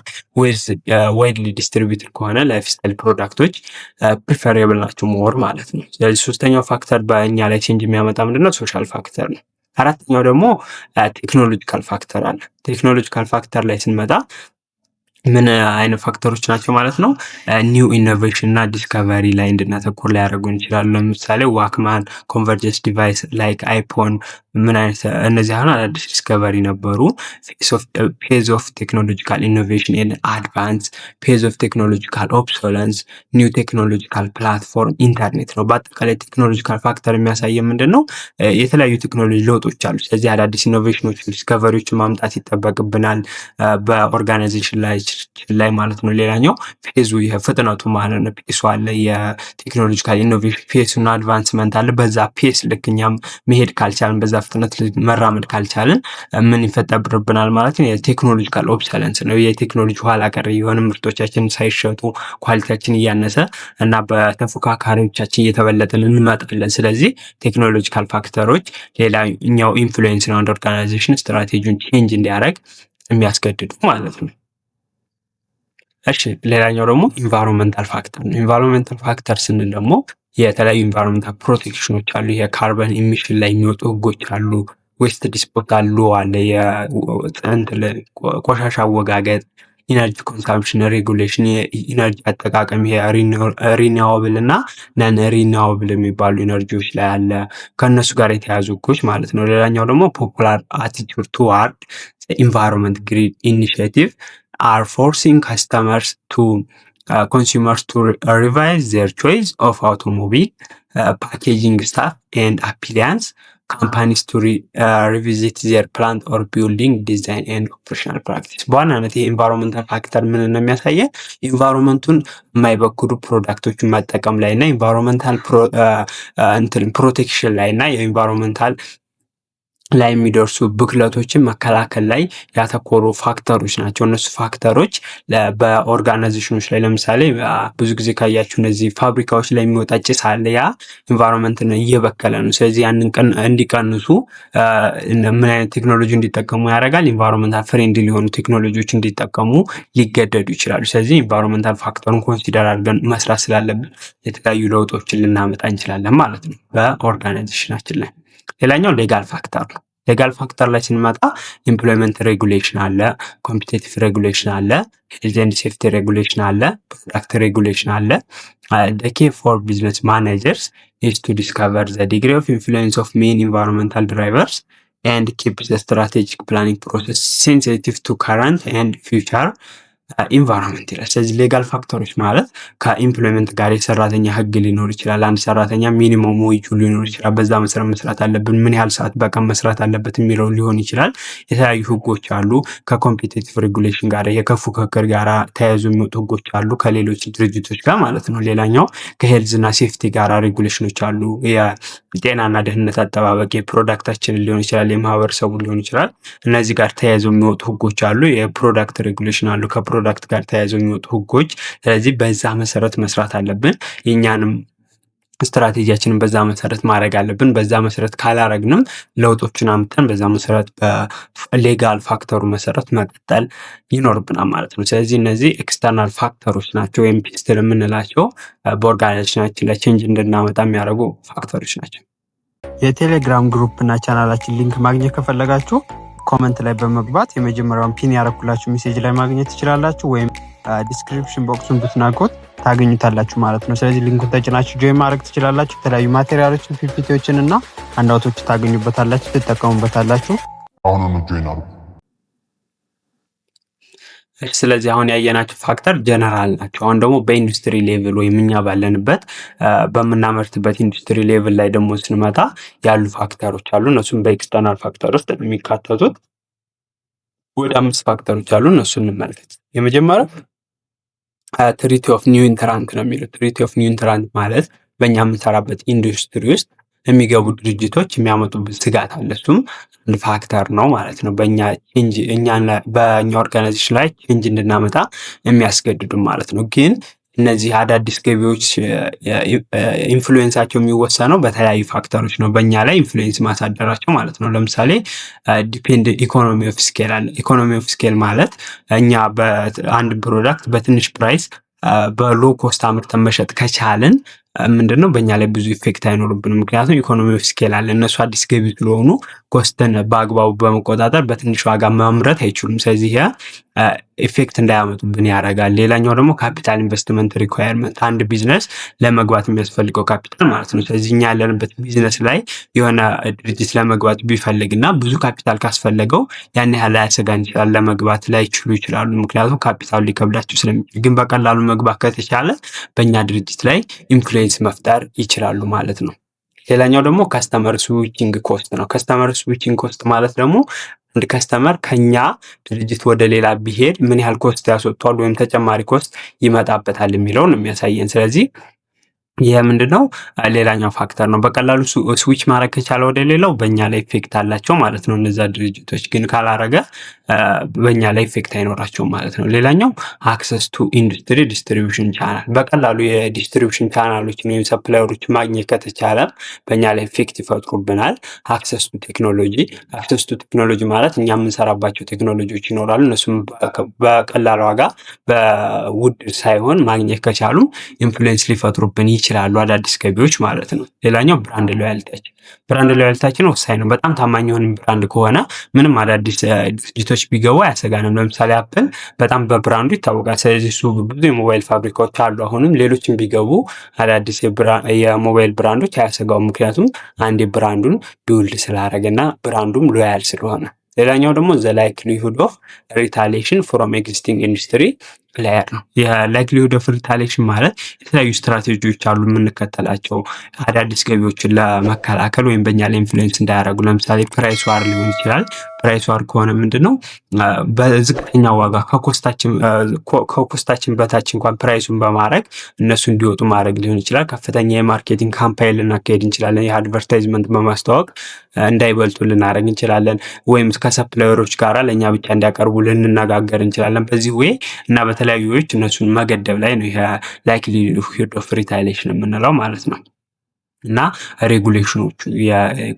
ዋይድሊ ዲስትሪቢዩትድ ከሆነ ላይፍ ስታይል ፕሮዳክቶች ፕሪፈሬብል ናቸው ሞር ማለት ነው። ስለዚህ ሶስተኛው ፋክተር በእኛ ላይ ቼንጅ የሚያመጣ ምንድነው? ሶሻል ፋክተር ነው። አራተኛው ደግሞ ቴክኖሎጂካል ፋክተር አለ። ቴክኖሎጂካል ፋክተር ላይ ስንመጣ ምን አይነት ፋክተሮች ናቸው ማለት ነው? ኒው ኢኖቬሽን እና ዲስከቨሪ ላይ እንድናተኩር ሊያደርጉን ይችላሉ። ለምሳሌ ዋክማን፣ ኮንቨርጀንስ ዲቫይስ ላይክ አይፎን ምን አይነት እነዚህ አሁን አዳዲስ ዲስከቨሪ ነበሩ። ፔዝ ኦፍ ቴክኖሎጂካል ኢኖቬሽን ኤንድ አድቫንስ፣ ፔዝ ኦፍ ቴክኖሎጂካል ኦብሶለንስ፣ ኒው ቴክኖሎጂካል ፕላትፎርም፣ ኢንተርኔት ነው። በአጠቃላይ ቴክኖሎጂካል ፋክተር የሚያሳየ ምንድን ነው? የተለያዩ ቴክኖሎጂ ለውጦች አሉ። ስለዚህ አዳዲስ ኢኖቬሽኖች፣ ዲስከቨሪዎችን ማምጣት ይጠበቅብናል በኦርጋናይዜሽን ላይ ማለት ነው። ሌላኛው ፌዙ የፍጥነቱ ማለት ነው። ፔሱ አለ፣ የቴክኖሎጂካል ኢኖቬሽን ፔሱና አድቫንስመንት አለ። በዛ ፔስ ልክ እኛም መሄድ ካልቻልን፣ በዛ ፍጥነት መራመድ ካልቻልን ምን ይፈጠርብናል ማለት ነው? የቴክኖሎጂካል ኦብሰለንስ ነው። የቴክኖሎጂ ኋላ ቀር የሆነ ምርቶቻችን ሳይሸጡ ኳሊቲያችን እያነሰ እና በተፎካካሪዎቻችን እየተበለጥን እንመጣለን። ስለዚህ ቴክኖሎጂካል ፋክተሮች ሌላኛው ኢንፍሉዌንስ ነው፣ አንድ ኦርጋናይዜሽን ስትራቴጂውን ቼንጅ እንዲያደርግ የሚያስገድዱ ማለት ነው። እሺ ሌላኛው ደግሞ ኢንቫይሮንመንታል ፋክተር ነው። ኢንቫይሮንመንታል ፋክተር ስንል ደግሞ የተለያዩ ኢንቫይሮንመንታል ፕሮቴክሽኖች አሉ። የካርበን ኢሚሽን ላይ የሚወጡ ህጎች አሉ። ዌስት ዲስፖዛል ሎ አለ። ቆሻሻ አወጋገጥ፣ ኢነርጂ ኮንሳምፕሽን ሬጉሌሽን፣ የኢነርጂ አጠቃቀም ሪኒዋብል እና ነን ሪኒዋብል የሚባሉ ኢነርጂዎች ላይ አለ። ከእነሱ ጋር የተያዙ ህጎች ማለት ነው። ሌላኛው ደግሞ ፖፑላር አቲቱድ ቱዋርድ ኢንቫይሮንመንት ግሪን ኢኒሽቲቭ are forcing consumers to revise their choice of automobile, packaging stuff and appliance, companies to revisit their plant or building design and operational practice። በዋናነት የኢንቫይሮንመንታል ፋክተር ምን ነው የሚያሳየው? ኢንቫይሮንመንቱን የማይበክሉ ፕሮዳክቶችን መጠቀም ላይ እና ኢንቫይሮንመንታል ፕሮቴክሽን ላይ እና የኢንቫይሮንመንታል ላይ የሚደርሱ ብክለቶችን መከላከል ላይ ያተኮሩ ፋክተሮች ናቸው። እነሱ ፋክተሮች በኦርጋናይዜሽኖች ላይ ለምሳሌ ብዙ ጊዜ ካያችሁ እነዚህ ፋብሪካዎች ላይ የሚወጣ ጭስ አለ። ያ ኢንቫይሮንመንትን እየበከለ ነው። ስለዚህ ያንን እንዲቀንሱ ምን አይነት ቴክኖሎጂ እንዲጠቀሙ ያደርጋል? ኢንቫይሮንመንታል ፍሬንድሊ ሊሆኑ ቴክኖሎጂዎች እንዲጠቀሙ ሊገደዱ ይችላሉ። ስለዚህ ኢንቫይሮንመንታል ፋክተሩን ኮንሲደር አድርገን መስራት ስላለብን የተለያዩ ለውጦችን ልናመጣ እንችላለን ማለት ነው በኦርጋናይዜሽናችን ላይ። ሌላኛው ሌጋል ፋክተር ነው። ሌጋል ፋክተር ላይ ስንመጣ ኢምፕሎይመንት ሬጉሌሽን አለ፣ ኮምፒቴቲቭ ሬጉሌሽን አለ፣ ሄልዝ ኤንድ ሴፍቲ ሬጉሌሽን አለ፣ ፕሮዳክት ሬጉሌሽን አለ። the key for business managers is to discover the degree of influence of main environmental drivers and keep the strategic planning process sensitive to current and future ኢንቫይሮንመንት ይላል። ስለዚህ ሌጋል ፋክተሮች ማለት ከኢምፕሎይመንት ጋር የሰራተኛ ህግ ሊኖር ይችላል። አንድ ሰራተኛ ሚኒመም ዌጁ ሊኖር ይችላል። በዛ መሰረት መስራት አለብን፣ ምን ያህል ሰዓት በቀን መስራት አለበት የሚለው ሊሆን ይችላል። የተለያዩ ህጎች አሉ። ከኮምፒቲቲቭ ሬጉሌሽን ጋር የከፉክክር ጋር ተያይዞ የሚወጡ ህጎች አሉ ከሌሎች ድርጅቶች ጋር ማለት ነው። ሌላኛው ከሄልዝ እና ሴፍቲ ጋር ሬጉሌሽኖች አሉ። የጤናና ደህንነት አጠባበቅ የፕሮዳክታችንን ሊሆን ይችላል፣ የማህበረሰቡ ሊሆን ይችላል። እነዚህ ጋር ተያይዞ የሚወጡ ህጎች አሉ። የፕሮዳክት ሬጉሌሽን አሉ ፕሮዳክት ጋር ተያይዘው የሚወጡ ህጎች። ስለዚህ በዛ መሰረት መስራት አለብን። የኛንም ስትራቴጂያችንን በዛ መሰረት ማድረግ አለብን። በዛ መሰረት ካላረግንም ለውጦችን አምጥተን በዛ መሰረት በሌጋል ፋክተሩ መሰረት መቀጠል ይኖርብናል ማለት ነው። ስለዚህ እነዚህ ኤክስተርናል ፋክተሮች ናቸው ወይም ፒስትል የምንላቸው በኦርጋናይዜሽናችን ላይ ቼንጅ እንድናመጣ የሚያደርጉ ፋክተሮች ናቸው። የቴሌግራም ግሩፕ እና ቻናላችን ሊንክ ማግኘት ከፈለጋችሁ ኮመንት ላይ በመግባት የመጀመሪያውን ፒን ያረኩላችሁ ሜሴጅ ላይ ማግኘት ትችላላችሁ፣ ወይም ዲስክሪፕሽን ቦክሱን ብትናቁት ታገኙታላችሁ ማለት ነው። ስለዚህ ሊንኩን ተጭናችሁ ጆይን ማድረግ ትችላላችሁ። የተለያዩ ማቴሪያሎችን፣ ፒፒቲዎችን እና አንዳውቶች ታገኙበታላችሁ፣ ትጠቀሙበታላችሁ። አሁን ጆይን አድርጉ። ስለዚህ አሁን ያየናቸው ፋክተር ጀነራል ናቸው። አሁን ደግሞ በኢንዱስትሪ ሌቭል ወይም እኛ ባለንበት በምናመርትበት ኢንዱስትሪ ሌቭል ላይ ደግሞ ስንመጣ ያሉ ፋክተሮች አሉ። እነሱም በኤክስተርናል ፋክተር ውስጥ የሚካተቱት ወደ 5 ፋክተሮች አሉ። እነሱ እንመልከት። የመጀመሪያው ትሪቲ ኦፍ ኒው ኢንትራንት ነው የሚሉት። ትሪቲ ኦፍ ኒው ኢንትራንት ማለት በእኛ የምንሰራበት ኢንዱስትሪ ውስጥ የሚገቡ ድርጅቶች የሚያመጡበት ስጋት አለ። እሱም አንድ ፋክተር ነው ማለት ነው። በእኛ ኦርጋናይዜሽን ላይ ቼንጅ እንድናመጣ የሚያስገድዱ ማለት ነው። ግን እነዚህ አዳዲስ ገቢዎች ኢንፍሉዌንሳቸው የሚወሰነው በተለያዩ ፋክተሮች ነው፣ በእኛ ላይ ኢንፍሉዌንስ ማሳደራቸው ማለት ነው። ለምሳሌ ዲፔንድ ኢኮኖሚ ኦፍ ስኬል አለ። ኢኮኖሚ ኦፍ ስኬል ማለት እኛ በአንድ ፕሮዳክት በትንሽ ፕራይስ በሎ ኮስት አምርተን መሸጥ ከቻልን ምንድነው በእኛ ላይ ብዙ ኢፌክት አይኖርብንም። ምክንያቱም ኢኮኖሚ ኦፍ ስኬል አለ። እነሱ አዲስ ገቢ ስለሆኑ ኮስትን በአግባቡ በመቆጣጠር በትንሽ ዋጋ ማምረት አይችሉም። ስለዚህ ኢፌክት እንዳያመጡብን ያደርጋል። ሌላኛው ደግሞ ካፒታል ኢንቨስትመንት ሪኳየርመንት፣ አንድ ቢዝነስ ለመግባት የሚያስፈልገው ካፒታል ማለት ነው። ስለዚህ እኛ ያለንበት ቢዝነስ ላይ የሆነ ድርጅት ለመግባት ቢፈልግና ብዙ ካፒታል ካስፈለገው ያን ያህል ላያሰጋን ይችላል። ለመግባት ላይችሉ ይችላሉ፣ ምክንያቱም ካፒታሉ ሊከብዳቸው ስለሚችል። ግን በቀላሉ መግባት ከተቻለ በእኛ ድርጅት ላይ ኢንፍሉዌንስ መፍጠር ይችላሉ ማለት ነው። ሌላኛው ደግሞ ከስተመር ስዊቺንግ ኮስት ነው። ከስተመር ስዊቺንግ ኮስት ማለት ደግሞ አንድ ከስተመር ከኛ ድርጅት ወደ ሌላ ቢሄድ ምን ያህል ኮስት ያስወጥቷል ወይም ተጨማሪ ኮስት ይመጣበታል የሚለውን የሚያሳየን። ስለዚህ ይህ ምንድነው ሌላኛው ፋክተር ነው። በቀላሉ ስዊች ማድረግ ከቻለ ወደ ሌላው በእኛ ላይ ኢፌክት አላቸው ማለት ነው። እነዛ ድርጅቶች ግን ካላረገ በእኛ ላይ ኢፌክት አይኖራቸውም ማለት ነው። ሌላኛው አክሰስ ቱ ኢንዱስትሪ ዲስትሪቢዩሽን ቻናል፣ በቀላሉ የዲስትሪቢዩሽን ቻናሎችን ወይም ሰፕላየሮች ማግኘት ከተቻለ በእኛ ላይ ኢፌክት ይፈጥሩብናል። አክሰስ ቱ ቴክኖሎጂ፣ አክሰስ ቱ ቴክኖሎጂ ማለት እኛ የምንሰራባቸው ቴክኖሎጂዎች ይኖራሉ። እነሱም በቀላል ዋጋ በውድ ሳይሆን ማግኘት ከቻሉ ኢንፍሉዌንስ ሊፈጥሩብን ይችላሉ፣ አዳዲስ ገቢዎች ማለት ነው። ሌላኛው ብራንድ ሎያልቲያችን፣ ብራንድ ሎያልቲያችን ወሳኝ ነው። በጣም ታማኝ የሆነ ብራንድ ከሆነ ምንም አዳዲስ ድርጅቶች ቢገቡ አያሰጋንም። ለምሳሌ አፕል በጣም በብራንዱ ይታወቃል። ስለዚህ እሱ ብዙ የሞባይል ፋብሪካዎች አሉ። አሁንም ሌሎችም ቢገቡ አዳዲስ የሞባይል ብራንዶች አያሰጋውም፣ ምክንያቱም አንድ ብራንዱን ቢውልድ ስላደረገና ብራንዱም ሎያል ስለሆነ። ሌላኛው ደግሞ ዘ ላይክሊሁድ ኦፍ ሪታሊዬሽን ፍሮም ኤግዚስቲንግ ኢንዱስትሪ ፕሌየር ነው። የላይክሊሁድ ኦፍ ሪታሊዬሽን ማለት የተለያዩ ስትራቴጂዎች አሉ የምንከተላቸው አዳዲስ ገቢዎችን ለመከላከል ወይም በእኛ ላይ ኢንፍሉዌንስ እንዳያደርጉ። ለምሳሌ ፕራይስ ዋር ሊሆን ይችላል። ፕራይስ ዋር ከሆነ ምንድነው በዝቅተኛ ዋጋ ከኮስታችን በታች እንኳን ፕራይሱን በማድረግ እነሱ እንዲወጡ ማድረግ ሊሆን ይችላል። ከፍተኛ የማርኬቲንግ ካምፓይን ልናካሄድ እንችላለን። የአድቨርታይዝመንት በማስተዋወቅ እንዳይበልጡ ልናደርግ እንችላለን። ወይም ከሰፕላየሮች ጋራ ለእኛ ብቻ እንዲያቀርቡ ልንነጋገር እንችላለን። በዚህ ወይ እና በተለያዩ ዌዎች እነሱን መገደብ ላይ ነው ይሄ ላይክሊሁድ ኦፍ ሪታይሌሽን የምንለው ማለት ነው። እና ሬጉሌሽኖቹ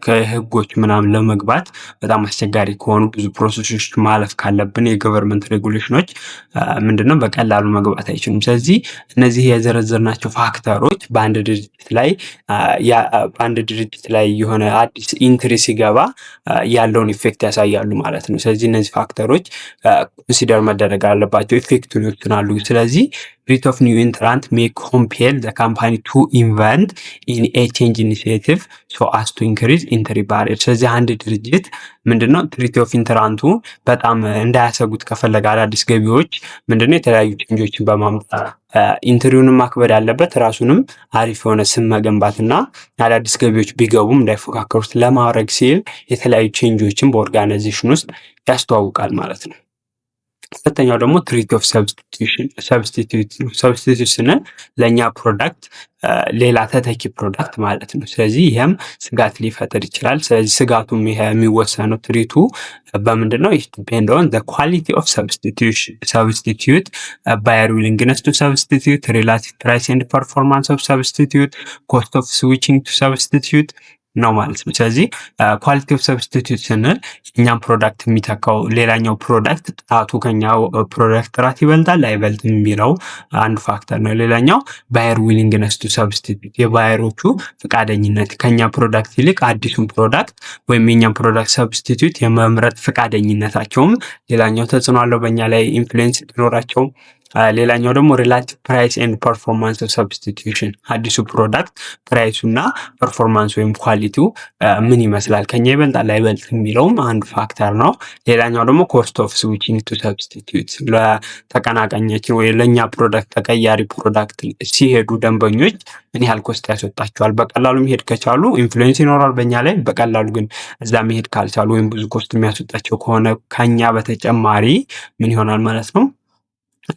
ከህጎች ምናምን ለመግባት በጣም አስቸጋሪ ከሆኑ ብዙ ፕሮሰሶች ማለፍ ካለብን የገቨርንመንት ሬጉሌሽኖች ምንድነው በቀላሉ መግባት አይችሉም። ስለዚህ እነዚህ የዘረዘርናቸው ፋክተሮች በአንድ ድርጅት ላይ የሆነ አዲስ ኢንትሪ ሲገባ ያለውን ኢፌክት ያሳያሉ ማለት ነው። ስለዚህ እነዚህ ፋክተሮች ኮንሲደር መደረግ አለባቸው፣ ኢፌክቱን ይወስናሉ። ስለዚህ ሪት ኦፍ ኒው ኢንትራንት ሜይ ኮምፔል ዘ ካምፓኒ ቱ ኢንቨንት ኢን ኤ ቼንጅ ኢኒሺዬቲቭ ሶ አስ ቱ ኢንክሪዝ ኢንትሪ ባሪየር። ስለዚህ አንድ ድርጅት ምንድነው ትሪቲ ኦፍ ኢንትራንቱ በጣም እንዳያሰጉት ከፈለገ አዳዲስ ገቢዎች ምንድነው የተለያዩ ቼንጆችን በማምጣት ኢንትሪውንም ማክበድ ያለበት ራሱንም አሪፍ የሆነ ስም መገንባትና አዳዲስ ገቢዎች ቢገቡም እንዳይፎካከሩት ለማድረግ ሲል የተለያዩ ቼንጆችን በኦርጋናይዜሽን ውስጥ ያስተዋውቃል ማለት ነው። ሁለተኛው ደግሞ ትሪቲ ኦፍ ሰብስቲቱት ስንል ለእኛ ፕሮዳክት ሌላ ተተኪ ፕሮዳክት ማለት ነው። ስለዚህ ይህም ስጋት ሊፈጥር ይችላል። ስለዚህ ስጋቱም ይሄ የሚወሰነው ትሪቱ በምንድን ነው? ዲፔንድ ኦን ዘ ኳሊቲ ኦፍ ሰብስቲቱት፣ ባየር ዊሊንግነስ ቱ ሰብስቲቱት፣ ሪላቲቭ ፕራይስ ኤንድ ፐርፎርማንስ ኦፍ ሰብስቲቱት፣ ኮስት ኦፍ ስዊቺንግ ቱ ሰብስቲቱት ነው ማለት ነው። ስለዚህ ኳሊቲ ኦፍ ሰብስቲቱት ስንል እኛም ፕሮዳክት የሚተካው ሌላኛው ፕሮዳክት ጥራቱ ከኛው ፕሮዳክት ጥራት ይበልጣል አይበልጥም የሚለው አንዱ ፋክተር ነው። ሌላኛው ባየር ዊሊንግነስ ቱ ሰብስቲቱት፣ የባየሮቹ ፈቃደኝነት ከኛ ፕሮዳክት ይልቅ አዲሱን ፕሮዳክት ወይም የኛም ፕሮዳክት ሰብስቲቱት የመምረጥ ፈቃደኝነታቸውም ሌላኛው ተጽዕኖ አለው በእኛ ላይ ኢንፍሉዌንስ ሊኖራቸው። ሌላኛው ደግሞ ሪላቲቭ ፕራይስ ኤንድ ፐርፎርማንስ ኦፍ ሰብስቲቱሽን፣ አዲሱ ፕሮዳክት ፕራይሱ እና ፐርፎርማንስ ወይም ኳሊቲው ምን ይመስላል ከኛ ይበልጣል አይበልጥ የሚለውም አንዱ ፋክተር ነው። ሌላኛው ደግሞ ኮስት ኦፍ ስዊቺንግ ቱ ሰብስቲቱት፣ ለተቀናቃኛችን ወይ ለእኛ ፕሮዳክት ተቀያሪ ፕሮዳክት ሲሄዱ ደንበኞች ምን ያህል ኮስት ያስወጣቸዋል። በቀላሉ መሄድ ከቻሉ ኢንፍሉዌንስ ይኖራል በእኛ ላይ። በቀላሉ ግን እዛ መሄድ ካልቻሉ ወይም ብዙ ኮስት የሚያስወጣቸው ከሆነ ከኛ በተጨማሪ ምን ይሆናል ማለት ነው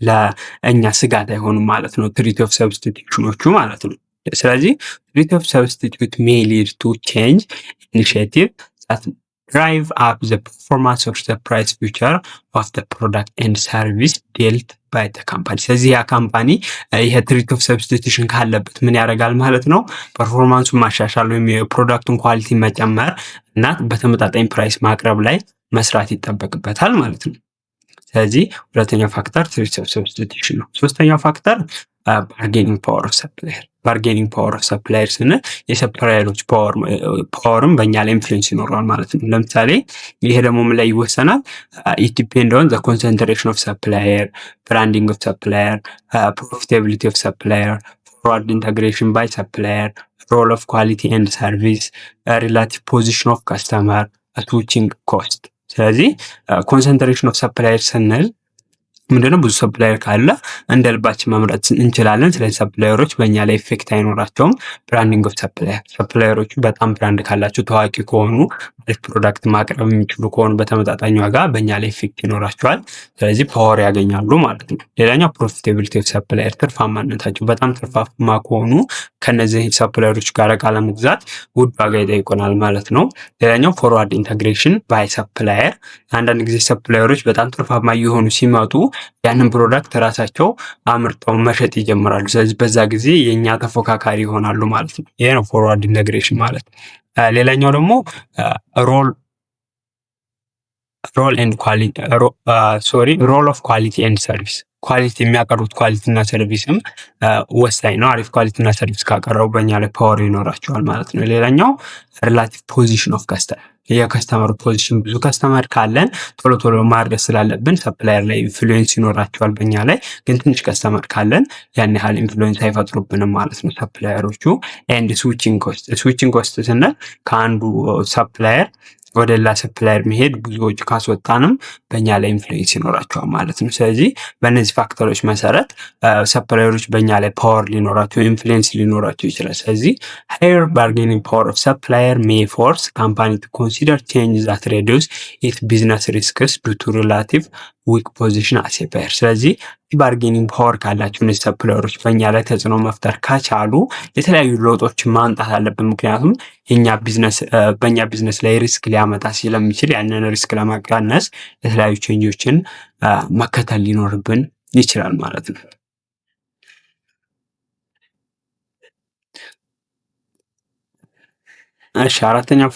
ለእኛ ስጋት አይሆኑም ማለት ነው፣ ትሪቲ ኦፍ ሰብስቲቱሽኖቹ ማለት ነው። ስለዚህ ትሪቲ ኦፍ ሰብስቲቱት ሜይ ሊድ ቱ ቼንጅ ኢኒሺዬቲቭ ዛት ድራይቭ አፕ ዘ ፐርፎርማንስ ኦፍ ዘ ፕራይስ ፊውቸር ኦፍ ዘ ፕሮዳክት ኤንድ ሰርቪስ ዴልት ባይ ዘ ካምፓኒ። ስለዚህ ያ ካምፓኒ ይሄ ትሪቲ ኦፍ ሰብስቲቱሽን ካለበት ምን ያደርጋል ማለት ነው? ፐርፎርማንሱን ማሻሻል ወይም የፕሮዳክቱን ኳሊቲ መጨመር እና በተመጣጣኝ ፕራይስ ማቅረብ ላይ መስራት ይጠበቅበታል ማለት ነው። ስለዚህ ሁለተኛው ፋክተር ትሪቲ ኦፍ ሰብስቲቱሽን ነው። ሶስተኛው ፋክተር ባርጌኒንግ ፓወር ኦፍ ሰፕላየር። ባርጌኒንግ ፓወር ኦፍ ሰፕላየር ስንል የሰፕላየሮች ፓወርም በእኛ ላይ ኢንፍሉዌንስ ይኖረዋል ማለት ነው። ለምሳሌ ይሄ ደግሞ ምን ላይ ይወሰናል? ኢት ዲፔንድ ኦን ዘ ኮንሰንትሬሽን ኦፍ ሰፕላየር፣ ብራንዲንግ ኦፍ ሰፕላየር፣ ፕሮፊታቢሊቲ ኦፍ ሰፕላየር፣ ፎርዋርድ ኢንተግሬሽን ባይ ሰፕላየር፣ ሮል ኦፍ ኳሊቲ ኤንድ ሰርቪስ፣ ሪላቲቭ ፖዚሽን ኦፍ ከስተመር፣ ስዊቺንግ ኮስት። ስለዚህ ኮንሰንትሬሽን ኦፍ ሰፕላየር ስንል ምንድነው? ብዙ ሰፕላየር ካለ እንደ ልባችን መምረጥ እንችላለን። ስለዚህ ሰፕላየሮች በእኛ ላይ ኢፌክት አይኖራቸውም። ብራንዲንግ ኦፍ ሰፕላየሮቹ በጣም ብራንድ ካላቸው ታዋቂ ከሆኑ አሪፍ ፕሮዳክት ማቅረብ የሚችሉ ከሆኑ በተመጣጣኝ ዋጋ በእኛ ላይ ኢፌክት ይኖራቸዋል። ስለዚህ ፓወር ያገኛሉ ማለት ነው። ሌላኛው ፕሮፊታቢሊቲ ኦፍ ሰፕላየር፣ ትርፋማነታቸው በጣም ትርፋማ ከሆኑ ከነዚህ ሰፕላየሮች ጋር ዕቃ ለመግዛት ውድ ዋጋ ይጠይቁናል ማለት ነው። ሌላኛው ፎርዋርድ ኢንተግሬሽን ባይ ሰፕላየር፣ አንዳንድ ጊዜ ሰፕላየሮች በጣም ትርፋማ እየሆኑ ሲመጡ ያንን ፕሮዳክት ራሳቸው አምርተው መሸጥ ይጀምራሉ። ስለዚህ በዛ ጊዜ የእኛ ተፎካካሪ ይሆናሉ ማለት ነው። ይሄ ነው ፎርዋርድ ኢንተግሬሽን ማለት። ሌላኛው ደግሞ ሮል ኦፍ ኳሊቲ ኤንድ ሰርቪስ፣ ኳሊቲ የሚያቀርቡት ኳሊቲ እና ሰርቪስም ወሳኝ ነው። አሪፍ ኳሊቲ እና ሰርቪስ ካቀረቡ በእኛ ላይ ፓወር ይኖራቸዋል ማለት ነው። ሌላኛው ሪላቲቭ ፖዚሽን ኦፍ ከስተመር፣ የከስተመር ፖዚሽን፣ ብዙ ከስተመር ካለን ቶሎ ቶሎ ማድረስ ስላለብን ሰፕላየር ላይ ኢንፍሉዌንስ ይኖራቸዋል በእኛ ላይ። ግን ትንሽ ከስተመር ካለን ያን ያህል ኢንፍሉዌንስ አይፈጥሩብንም ማለት ነው ሰፕላየሮቹ። ኤንድ ስዊቺንግ ኮስት ስንል ከአንዱ ሰፕላየር ወደ ሌላ ሰፕላየር መሄድ ብዙ ወጪ ካስወጣንም በእኛ ላይ ኢንፍሉዌንስ ይኖራቸዋል ማለት ነው። ስለዚህ በእነዚህ ፋክተሮች መሰረት ሰፕላየሮች በእኛ ላይ ፓወር ሊኖራቸው ኢንፍሉዌንስ ሊኖራቸው ይችላል። ስለዚህ ሃየር ባርጌኒንግ ፓወር ኦፍ ሰፕላየር ሜይ ፎርስ ካምፓኒ ቱ ኮንሲደር ቼንጅ ዛት ሬዲዩስ ኢት ቢዝነስ ሪስክስ ዱ ቱ ሪላቲቭ ዊክ ፖዚሽን አስ ኤ ባየር። ስለዚህ ባርጌኒንግ ፓወር ካላቸው እነዚህ ሰፕላየሮች በእኛ ላይ ተጽዕኖ መፍጠር ከቻሉ የተለያዩ ለውጦችን ማምጣት አለብን። ምክንያቱም በእኛ ቢዝነስ ላይ ሪስክ ሊያመጣ ስለሚችል ያንን ሪስክ ለመቀነስ የተለያዩ ቼንጆችን መከተል ሊኖርብን ይችላል ማለት ነው። እሺ አራተኛው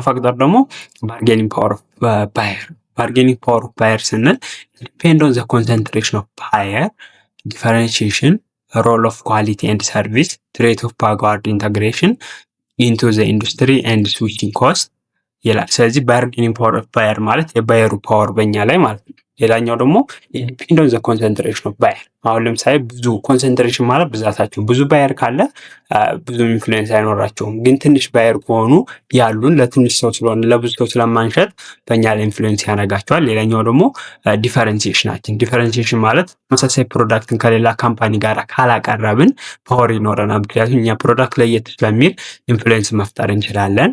ፋክተር ደግሞ ባርጌኒንግ ፓወር ኦፍ ባየር። ባርጌኒንግ ፓወር ኦፍ ባየር ስንል ዲፔንድ ኦን ዘ ኮንሰንትሬሽን ኦፍ ባየር ዲፈረንሺዬሽን ሮል ኦፍ ኳሊቲ ኤንድ ሰርቪስ ትሬት ኦፍ ባክዋርድ ኢንተግሬሽን ኢንቱ ዘ ኢንዱስትሪ ኤንድ ስዊቺንግ ኮስት ይላል። ስለዚህ ባርጌኒንግ ፓወር ኦፍ ባየር ማለት የባየሩ ፓወር በእኛ ላይ ማለት ነው። ሌላኛው ደግሞ ዲፔንድ ኦን ዘ ኮንሰንትሬሽን ኦፍ ባየር። አሁን ለምሳሌ ብዙ ኮንሰንትሬሽን ማለት ብዛታቸው ብዙ ባየር ካለ ብዙ ኢንፍሉዌንስ አይኖራቸውም። ግን ትንሽ ባየር ከሆኑ ያሉን ለትንሽ ሰው ስለሆነ ለብዙ ሰው ስለማንሸጥ በእኛ ላይ ኢንፍሉዌንስ ያደርጋቸዋል። ሌላኛው ደግሞ ዲፈረንሲዬሽናችን። ዲፈረንሲዬሽን ማለት ተመሳሳይ ፕሮዳክትን ከሌላ ካምፓኒ ጋር ካላቀረብን ፓወር ይኖረናል። ምክንያቱም እኛ ፕሮዳክት ለየት ስለሚል ኢንፍሉዌንስ መፍጠር እንችላለን።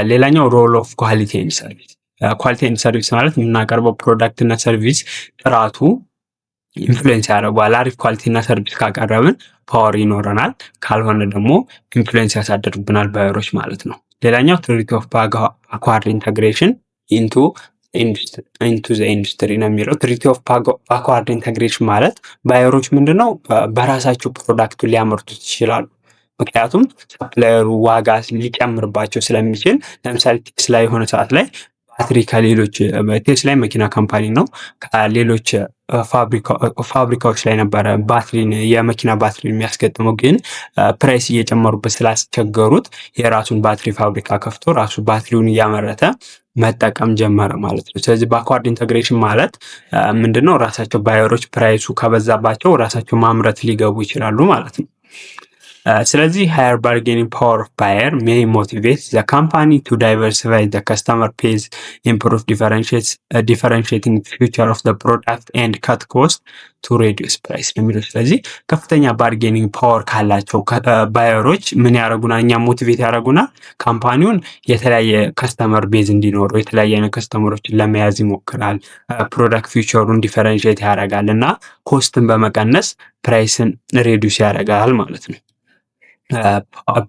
ሌላኛው ሮል ኦፍ ኳሊቲ ኤንድ ሰርቪስ። ኳሊቲ ኤንድ ሰርቪስ ማለት የምናቀርበው ፕሮዳክት እና ሰርቪስ ጥራቱ ኢንፍሉዌንስ ያደርገዋል። አሪፍ ኳሊቲ እና ሰርቪስ ካቀረብን ፓወር ይኖረናል፣ ካልሆነ ደግሞ ኢንፍሉዌንስ ያሳደርብናል ባየሮች ማለት ነው። ሌላኛው ትሪት ኦፍ ባክዋርድ ኢንተግሬሽን ኢንቱ ዘ ኢንዱስትሪ ነው የሚለው። ትሪት ኦፍ ባክዋርድ ኢንተግሬሽን ማለት ባየሮች ምንድነው በራሳቸው ፕሮዳክቱን ሊያመርቱት ይችላሉ። ምክንያቱም ሰፕላየሩ ዋጋ ሊጨምርባቸው ስለሚችል፣ ለምሳሌ ቴስላ የሆነ ሰዓት ላይ ባትሪ ከሌሎች ቴስላ መኪና ካምፓኒ ነው፣ ከሌሎች ፋብሪካዎች ላይ ነበረ የመኪና ባትሪ የሚያስገጥመው። ግን ፕራይስ እየጨመሩበት ስላስቸገሩት የራሱን ባትሪ ፋብሪካ ከፍቶ ራሱ ባትሪውን እያመረተ መጠቀም ጀመረ ማለት ነው። ስለዚህ ባክዋርድ ኢንተግሬሽን ማለት ምንድነው? ራሳቸው ባየሮች ፕራይሱ ከበዛባቸው ራሳቸው ማምረት ሊገቡ ይችላሉ ማለት ነው። ስለዚህ ሃየር ባርጌኒንግ ፓወር ኦፍ ባየር ሜይ ሞቲቬት ዘ ካምፓኒ ቱ ዳይቨርሲፋይ ዘ ከስተመር ፔዝ ኢምፕሩቭ ዲፈረንሺዬቲንግ ፊውቸር ኦፍ ዘ ፕሮዳክት ኤንድ ካት ኮስት ቱ ሬዲዩስ ፕራይስ ነው የሚለው። ስለዚህ ከፍተኛ ባርጌኒንግ ፓወር ካላቸው ባየሮች ምን ያደርጉናል? እኛ ሞቲቬት ያደርጉናል። ካምፓኒውን የተለያየ ከስተመር ቤዝ እንዲኖረው የተለያየ ከስተመሮችን ለመያዝ ይሞክራል። ፕሮዳክት ፊውቸሩን ዲፈረንሺዬት ያደርጋል እና ኮስትን በመቀነስ ፕራይስን ሬዲዩስ ያደርጋል ማለት ነው።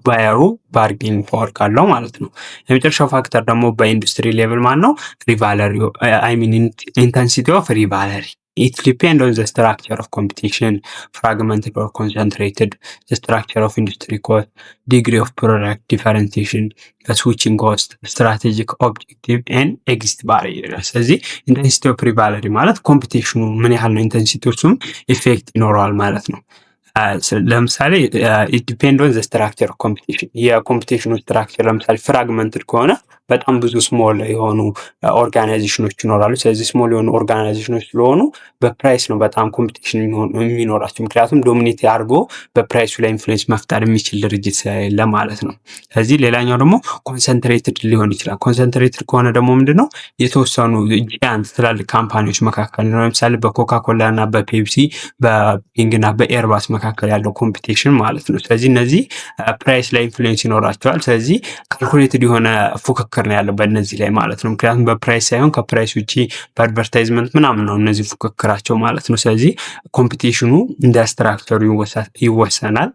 ባየሩ ባርጌኒንግ ፓወር ካለው ማለት ነው። የመጨረሻው ፋክተር ደግሞ በኢንዱስትሪ ሌቭል ማን ነው? ሪቫለሪ ኢንተንሲቲ ኦፍ ሪቫለሪ ኢት ዲፔንድ ኦን ዘ ስትራክቸር ኦፍ ኮምፒቲሽን ፍራግመንትድ ኦር ኮንሰንትሬትድ ዘ ስትራክቸር ኦፍ ኢንዱስትሪ ኮስት ዲግሪ ኦፍ ፕሮዳክት ዲፈረንሲዬሽን ስዊቺንግ ኮስት ስትራቴጂክ ኦብጀክቲቭ ኤንድ ኤግዚት ባሪየር። ስለዚህ ኢንተንሲቲ ኦፍ ሪቫለሪ ማለት ኮምፒቲሽኑ ምን ያህል ነው፣ ኢንተንሲቲዎቹም ኢፌክት ይኖረዋል ማለት ነው። ለምሳሌ ዲፔንድ ኦን ዘ ስትራክቸር ኦፍ ኮምፒቲሽን። የኮምፒቲሽኑ ስትራክቸር ለምሳሌ ፍራግመንትድ ከሆነ በጣም ብዙ ስሞል የሆኑ ኦርጋናይዜሽኖች ይኖራሉ። ስለዚህ ስሞል የሆኑ ኦርጋናይዜሽኖች ስለሆኑ በፕራይስ ነው በጣም ኮምፒቲሽን የሚኖራቸው፣ ምክንያቱም ዶሚኔት አድርጎ በፕራይሱ ላይ ኢንፍሉዌንስ መፍጠር የሚችል ድርጅት ስለሌለ ማለት ነው። ስለዚህ ሌላኛው ደግሞ ኮንሰንትሬትድ ሊሆን ይችላል። ኮንሰንትሬትድ ከሆነ ደግሞ ምንድነው የተወሰኑ ጂያንት ትላልቅ ካምፓኒዎች መካከል ነው። ለምሳሌ በኮካኮላ እና በፔፕሲ በቢንግ እና በኤርባስ መካከል ያለው ኮምፒቲሽን ማለት ነው። ስለዚህ እነዚህ ፕራይስ ላይ ኢንፍሉዌንስ ይኖራቸዋል። ስለዚህ ካልኩሌትድ የሆነ ፉክክር ነው ያለው በእነዚህ ላይ ማለት ነው። ምክንያቱም በፕራይስ ሳይሆን ከፕራይስ ውጪ በአድቨርታይዝመንት ምናምን ነው እነዚህ ፉክክራቸው ማለት ነው። ስለዚህ ኮምፒቲሽኑ እንደ ስትራክቸሩ ይወሰናል።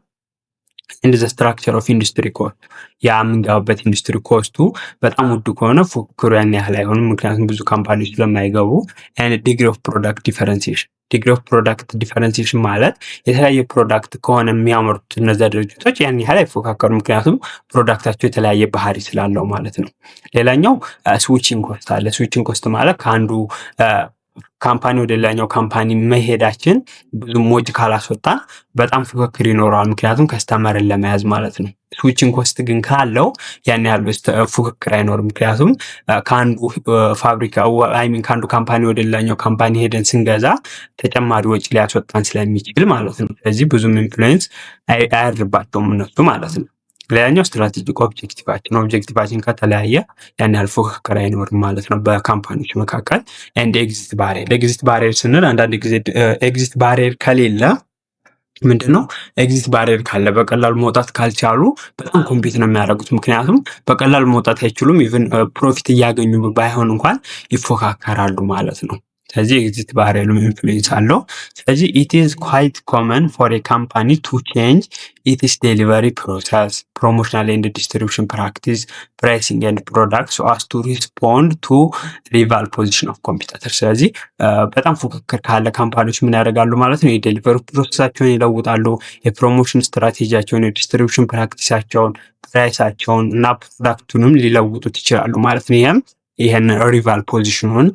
እንደ ዘ ስትራክቸር ኦፍ ኢንዱስትሪ ኮስት ያ የምንገባበት ኢንዱስትሪ ኮስቱ በጣም ውድ ከሆነ ፉክክሩ ያን ያህል አይሆንም፣ ምክንያቱም ብዙ ካምፓኒዎች ስለማይገቡ። ዲግሪ ኦፍ ፕሮዳክት ዲፈረንሲዬሽን። ዲግሪ ኦፍ ፕሮዳክት ዲፈረንሲዬሽን ማለት የተለያየ ፕሮዳክት ከሆነ የሚያመርቱት እነዚያ ድርጅቶች ያን ያህል አይፎካከሩ፣ ምክንያቱም ፕሮዳክታቸው የተለያየ ባህሪ ስላለው ማለት ነው። ሌላኛው ስዊቺንግ ኮስት አለ። ስዊቺንግ ኮስት ማለት ከአንዱ ካምፓኒ ወደ ሌላኛው ካምፓኒ መሄዳችን ብዙ ሞጅ ካላስወጣን በጣም ፉክክር ይኖረዋል፣ ምክንያቱም ከስተመርን ለመያዝ ማለት ነው። ስዊቺንግ ኮስት ግን ካለው ያን ያህል ፉክክር አይኖርም፣ ምክንያቱም ከአንዱ ፋብሪካ ከአንዱ ካምፓኒ ወደ ሌላኛው ካምፓኒ ሄደን ስንገዛ ተጨማሪ ወጪ ሊያስወጣን ስለሚችል ማለት ነው። ስለዚህ ብዙም ኢንፍሉዌንስ አያድርባቸውም እነሱ ማለት ነው። ሌላኛው ስትራቴጂክ ኦብጀክቲቫችን። ኦብጀክቲቫችን ከተለያየ ያን ያህል ፉክክር አይኖርም ማለት ነው በካምፓኒዎች መካከል። ኤንድ ኤግዚት ባሪየር። ኤግዚት ባሪየር ስንል አንዳንድ ጊዜ ኤግዚት ባሪየር ከሌለ ምንድነው ኤግዚት ባሪየር ካለ በቀላሉ መውጣት ካልቻሉ በጣም ኮምፒት ነው የሚያደርጉት። ምክንያቱም በቀላሉ መውጣት አይችሉም። ኢቭን ፕሮፊት እያገኙ ባይሆን እንኳን ይፎካከራሉ ማለት ነው። ስለዚህ ኤግዚት ባሪየርም ኢንፍሉዌንስ አለው። ስለዚህ ኢት ኢዝ ኳይት ኮመን ፎር ኤ ካምፓኒ ቱ ቼንጅ ኢትስ ዴሊቨሪ ፕሮሰስ፣ ፕሮሞሽናል ኤንድ ዲስትሪቢዩሽን ፕራክቲስ፣ ፕራይሲንግ ኤንድ ፕሮዳክት ሶ አስ ቱ ሪስፖንድ ቱ ሪቫል ፖዚሽን ኦፍ ኮምፒውተር። ስለዚህ በጣም ፉክክር ካለ ካምፓኒዎች ምን ያደርጋሉ ማለት ነው? የዴሊቨሪ ፕሮሰሳቸውን ይለውጣሉ፣ የፕሮሞሽን ስትራቴጂያቸውን፣ የዲስትሪቢዩሽን ፕራክቲሳቸውን፣ ፕራይሳቸውን እና ፕሮዳክቱንም ሊለውጡት ይችላሉ ማለት ነው። ይህን ሪቫል ፖዚሽኑን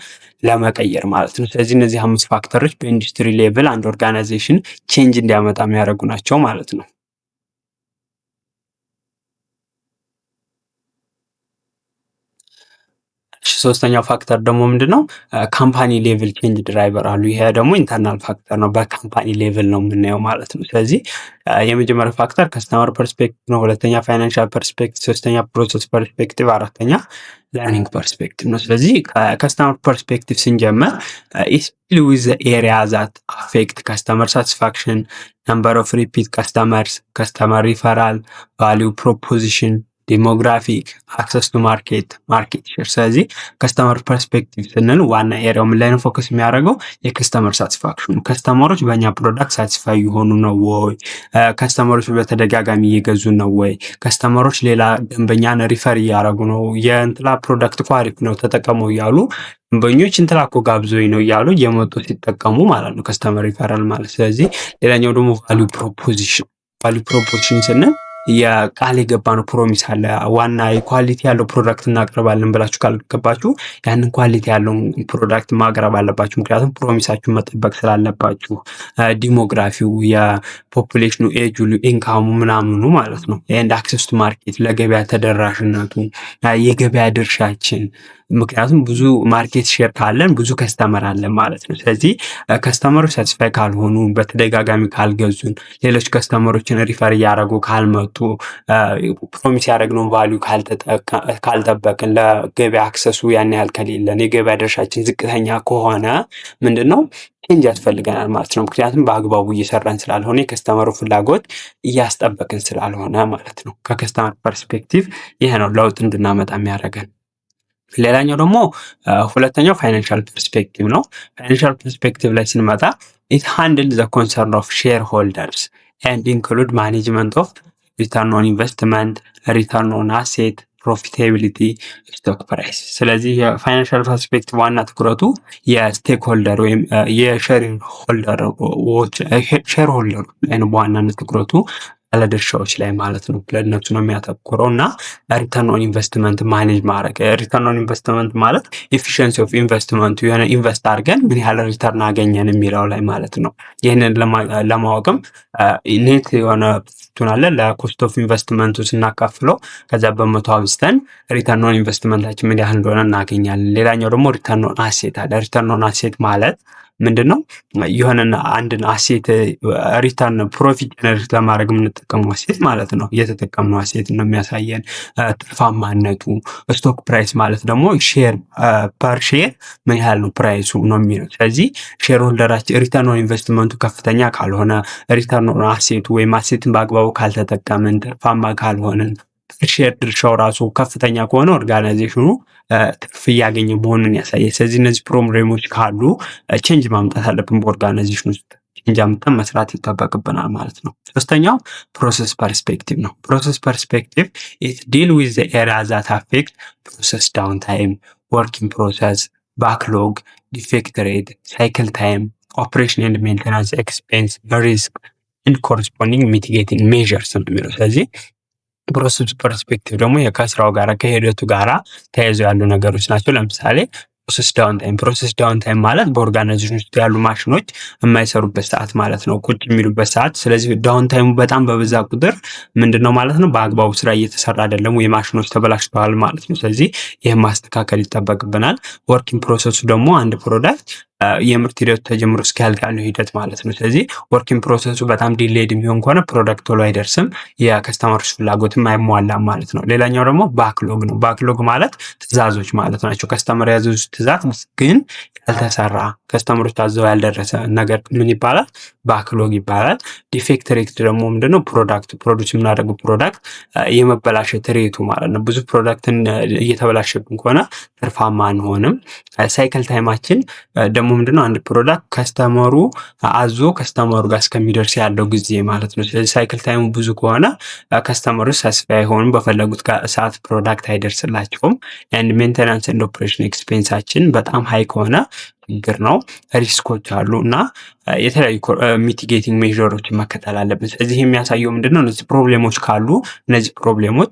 ለመቀየር ማለት ነው። ስለዚህ እነዚህ 5 ፋክተሮች በኢንዱስትሪ ሌቭል አንድ ኦርጋናይዜሽን ቼንጅ እንዲያመጣ የሚያደርጉ ናቸው ማለት ነው። ሶስተኛው ፋክተር ደግሞ ምንድነው? ካምፓኒ ሌቭል ቼንጅ ድራይቨር አሉ። ይሄ ደግሞ ኢንተርናል ፋክተር ነው፣ በካምፓኒ ሌቭል ነው የምናየው ማለት ነው። ስለዚህ የመጀመሪያው ፋክተር ከስተመር ፐርስፔክቲቭ ነው። ሁለተኛ ፋይናንሻል ፐርስፔክቲቭ፣ ሶስተኛ ፕሮሰስ ፐርስፔክቲቭ፣ አራተኛ ለርኒንግ ፐርስፔክቲቭ ነው። ስለዚህ ከስተመር ፐርስፔክቲቭ ስንጀምር ኢስፔሻሊ ዊዝ ኤሪያ ዛት አፌክት ከስተመር ሳቲስፋክሽን፣ ነምበር ኦፍ ሪፒት ከስተመርስ፣ ከስተመር ሪፈራል፣ ቫሊዩ ፕሮፖዚሽን፣ ዲሞግራፊክ፣ አክሰስ ቱ ማርኬት ሼር። ስለዚህ ከስተመር ፐርስፔክቲቭ ስንል ዋና ኤሪያው ምን ላይ ነው ፎከስ የሚያደርገው? የከስተመር ሳቲስፋክሽን። ከስተመሮች በእኛ ፕሮዳክት ሳቲስፋይ የሆኑ ነው ወይ? ከስተመሮች በተደጋጋሚ እየገዙ ነው ወይ? ከስተመሮች ሌላ ደንበኛን ሪፈር እያደረጉ ነው? የእንትላ ፕሮዳክት እኮ አሪፍ ነው ተጠቀሙ እያሉ ደንበኞች እንትና እኮ ጋብዞኝ ነው እያሉ እየመጡ ሲጠቀሙ ማለት ነው ከስተመር ሪፈራል ማለት። ስለዚህ ሌላኛው ደግሞ ቫሊዩ ፕሮፖዚሽን ስንል የቃል የገባ ነው ፕሮሚስ አለ። ዋና የኳሊቲ ያለው ፕሮዳክት እናቀርባለን ብላችሁ ካልገባችሁ ያንን ኳሊቲ ያለውን ፕሮዳክት ማቅረብ አለባችሁ። ምክንያቱም ፕሮሚሳችሁን መጠበቅ ስላለባችሁ። ዲሞግራፊው፣ የፖፑሌሽኑ፣ ኤጁ፣ ኢንካሙ ምናምኑ ማለት ነው። ኤንድ አክሰስ ቱ ማርኬት፣ ለገበያ ተደራሽነቱ፣ የገበያ ድርሻችን። ምክንያቱም ብዙ ማርኬት ሼር ካለን ብዙ ከስተመር አለን ማለት ነው። ስለዚህ ከስተመሮች ሳቲስፋይ ካልሆኑ፣ በተደጋጋሚ ካልገዙን፣ ሌሎች ከስተመሮችን ሪፈር እያደረጉ ካልመጡ፣ ፕሮሚስ ያደረግነውን ቫሊዩ ካልጠበቅን፣ ለገበያ አክሰሱ ያን ያህል ከሌለን፣ የገበያ ድርሻችን ዝቅተኛ ከሆነ ምንድነው ቼንጅ ያስፈልገናል ማለት ነው። ምክንያቱም በአግባቡ እየሰራን ስላልሆነ፣ የከስተመሩ ፍላጎት እያስጠበቅን ስላልሆነ ማለት ነው። ከከስተመር ፐርስፔክቲቭ ይሄ ነው ለውጥ እንድናመጣ የሚያደርገን። ሌላኛው ደግሞ ሁለተኛው ፋይናንሻል ፐርስፔክቲቭ ነው። ፋይናንሻል ፐርስፔክቲቭ ላይ ስንመጣ ኢት ሃንድል ዘ ኮንሰርን ኦፍ ሼር ሆልደርስ ኤንድ ኢንክሉድ ማኔጅመንት ኦፍ ሪተርን ኦን ኢንቨስትመንት፣ ሪተርን ኦን አሴት፣ ፕሮፊታቢሊቲ፣ ስቶክ ፕራይስ። ስለዚህ የፋይናንሻል ፐርስፔክቲቭ ዋና ትኩረቱ የስቴክ ሆልደር ወይም የሼር ሆልደሮች ላይ ነው በዋናነት ትኩረቱ ባለድርሻዎች ላይ ማለት ነው። ለእነሱ ነው የሚያተኩረው እና ሪተርን ኦን ኢንቨስትመንት ማኔጅ ማድረግ። ሪተርን ኦን ኢንቨስትመንት ማለት ኤፊሽንሲ ኦፍ ኢንቨስትመንቱ የሆነ ኢንቨስት አድርገን ምን ያህል ሪተርን አገኘን የሚለው ላይ ማለት ነው። ይህንን ለማወቅም ኔት የሆነ ቱናለ ለኮስት ኦፍ ኢንቨስትመንቱ ስናካፍለው ከዛ በመቶ አብዝተን ሪተርን ኦን ኢንቨስትመንታችን ምን ያህል እንደሆነ እናገኛለን። ሌላኛው ደግሞ ሪተርን ኦን አሴት አለ። ሪተርን ኦን አሴት ማለት ምንድነው? የሆነን አንድን አሴት ሪተርን ፕሮፊት ጀነሬት ለማድረግ የምንጠቀመው አሴት ማለት ነው። እየተጠቀምነው አሴት ነው የሚያሳየን ትርፋማነቱ። ስቶክ ፕራይስ ማለት ደግሞ ሼር ፐር ሼር ምን ያህል ነው ፕራይሱ ነው የሚለው። ስለዚህ ሼር ሆልደራችን ሪተርን ኦን ኢንቨስትመንቱ ከፍተኛ ካልሆነ፣ ሪተርን ኦን አሴቱ ወይም አሴትን በአግባቡ ካልተጠቀምን፣ ትርፋማ ካልሆንን፣ ሼር ድርሻው ራሱ ከፍተኛ ከሆነ ኦርጋናይዜሽኑ ትርፍ እያገኘ መሆኑን ያሳያል። ስለዚህ እነዚህ ፕሮብሌሞች ካሉ ቼንጅ ማምጣት አለብን በኦርጋናይዜሽን ውስጥ። ቼንጅ አምጥተን መስራት ይጠበቅብናል ማለት ነው። ሶስተኛው ፕሮሰስ ፐርስፔክቲቭ ነው። ፕሮሰስ ፐርስፔክቲቭ ኢት ዲል ዊዝ ዘ ኤሪያ ዛት አፌክት ፕሮሰስ ዳውን ታይም፣ ወርኪንግ ፕሮሰስ፣ ባክሎግ፣ ዲፌክት ሬት፣ ሳይክል ታይም፣ ኦፕሬሽን ኤንድ ሜንቴናንስ ኤክስፔንስ፣ ሪስክ ኤንድ ኮረስፖንዲንግ ሚቲጌቲንግ ሜዠርስ ነው የሚለው። ስለዚህ ፕሮሰስ ፐርስፔክቲቭ ደግሞ ከስራው ጋር ከሂደቱ ጋር ተያይዘው ያሉ ነገሮች ናቸው። ለምሳሌ ፕሮሰስ ዳውን ታይም ማለት በኦርጋናይዜሽን ውስጥ ያሉ ማሽኖች የማይሰሩበት ሰዓት ማለት ነው፣ ቁጭ የሚሉበት ሰዓት። ስለዚህ ዳውን ታይሙ በጣም በበዛ ቁጥር ምንድነው ማለት ነው? በአግባቡ ስራ እየተሰራ አይደለም ወይ ማሽኖች ተበላሽተዋል ማለት ነው። ስለዚህ ይህም ማስተካከል ይጠበቅብናል። ወርኪንግ ፕሮሰሱ ደግሞ አንድ ፕሮዳክት የምርት ሂደቱ ተጀምሮ እስኪያልቅ ያለው ሂደት ማለት ነው። ስለዚህ ወርኪንግ ፕሮሰሱ በጣም ዲሌይድ የሚሆን ከሆነ ፕሮዳክት ቶሎ አይደርስም፣ የከስተመሮች ፍላጎትም አይሟላም ማለት ነው። ሌላኛው ደግሞ ባክሎግ ነው። ባክሎግ ማለት ትዕዛዞች ማለት ናቸው። ከስተመር ያዘዙት ትዕዛዝ ግን ያልተሰራ ከስተመሮች ታዘው ያልደረሰ ነገር ምን ይባላል? ባክሎግ ይባላል። ዲፌክት ሬት ደግሞ ምንድነው? ፕሮዱስ የምናደርገው ፕሮዳክት የመበላሸት ሬቱ ማለት ነው። ብዙ ፕሮዳክትን እየተበላሸብን ከሆነ ትርፋማ አንሆንም። ሳይክል ታይማችን ደግሞ ምንድነው? አንድ ፕሮዳክት ከስተመሩ አዞ ከስተመሩ ጋር እስከሚደርስ ያለው ጊዜ ማለት ነው። ስለዚህ ሳይክል ታይሙ ብዙ ከሆነ ከስተመሮች ሳስፋይ አይሆኑም፣ በፈለጉት ሰዓት ፕሮዳክት አይደርስላቸውም። ኤንድ ሜንቴናንስ ኤንድ ኦፕሬሽን ኤክስፔንሳችን በጣም ሀይ ከሆነ ችግር ነው። ሪስኮች አሉ እና የተለያዩ ሚቲጌቲንግ ሜዥሮችን መከተል አለብን። ስለዚህ የሚያሳየው ምንድነው? እነዚህ ፕሮብሌሞች ካሉ እነዚህ ፕሮብሌሞች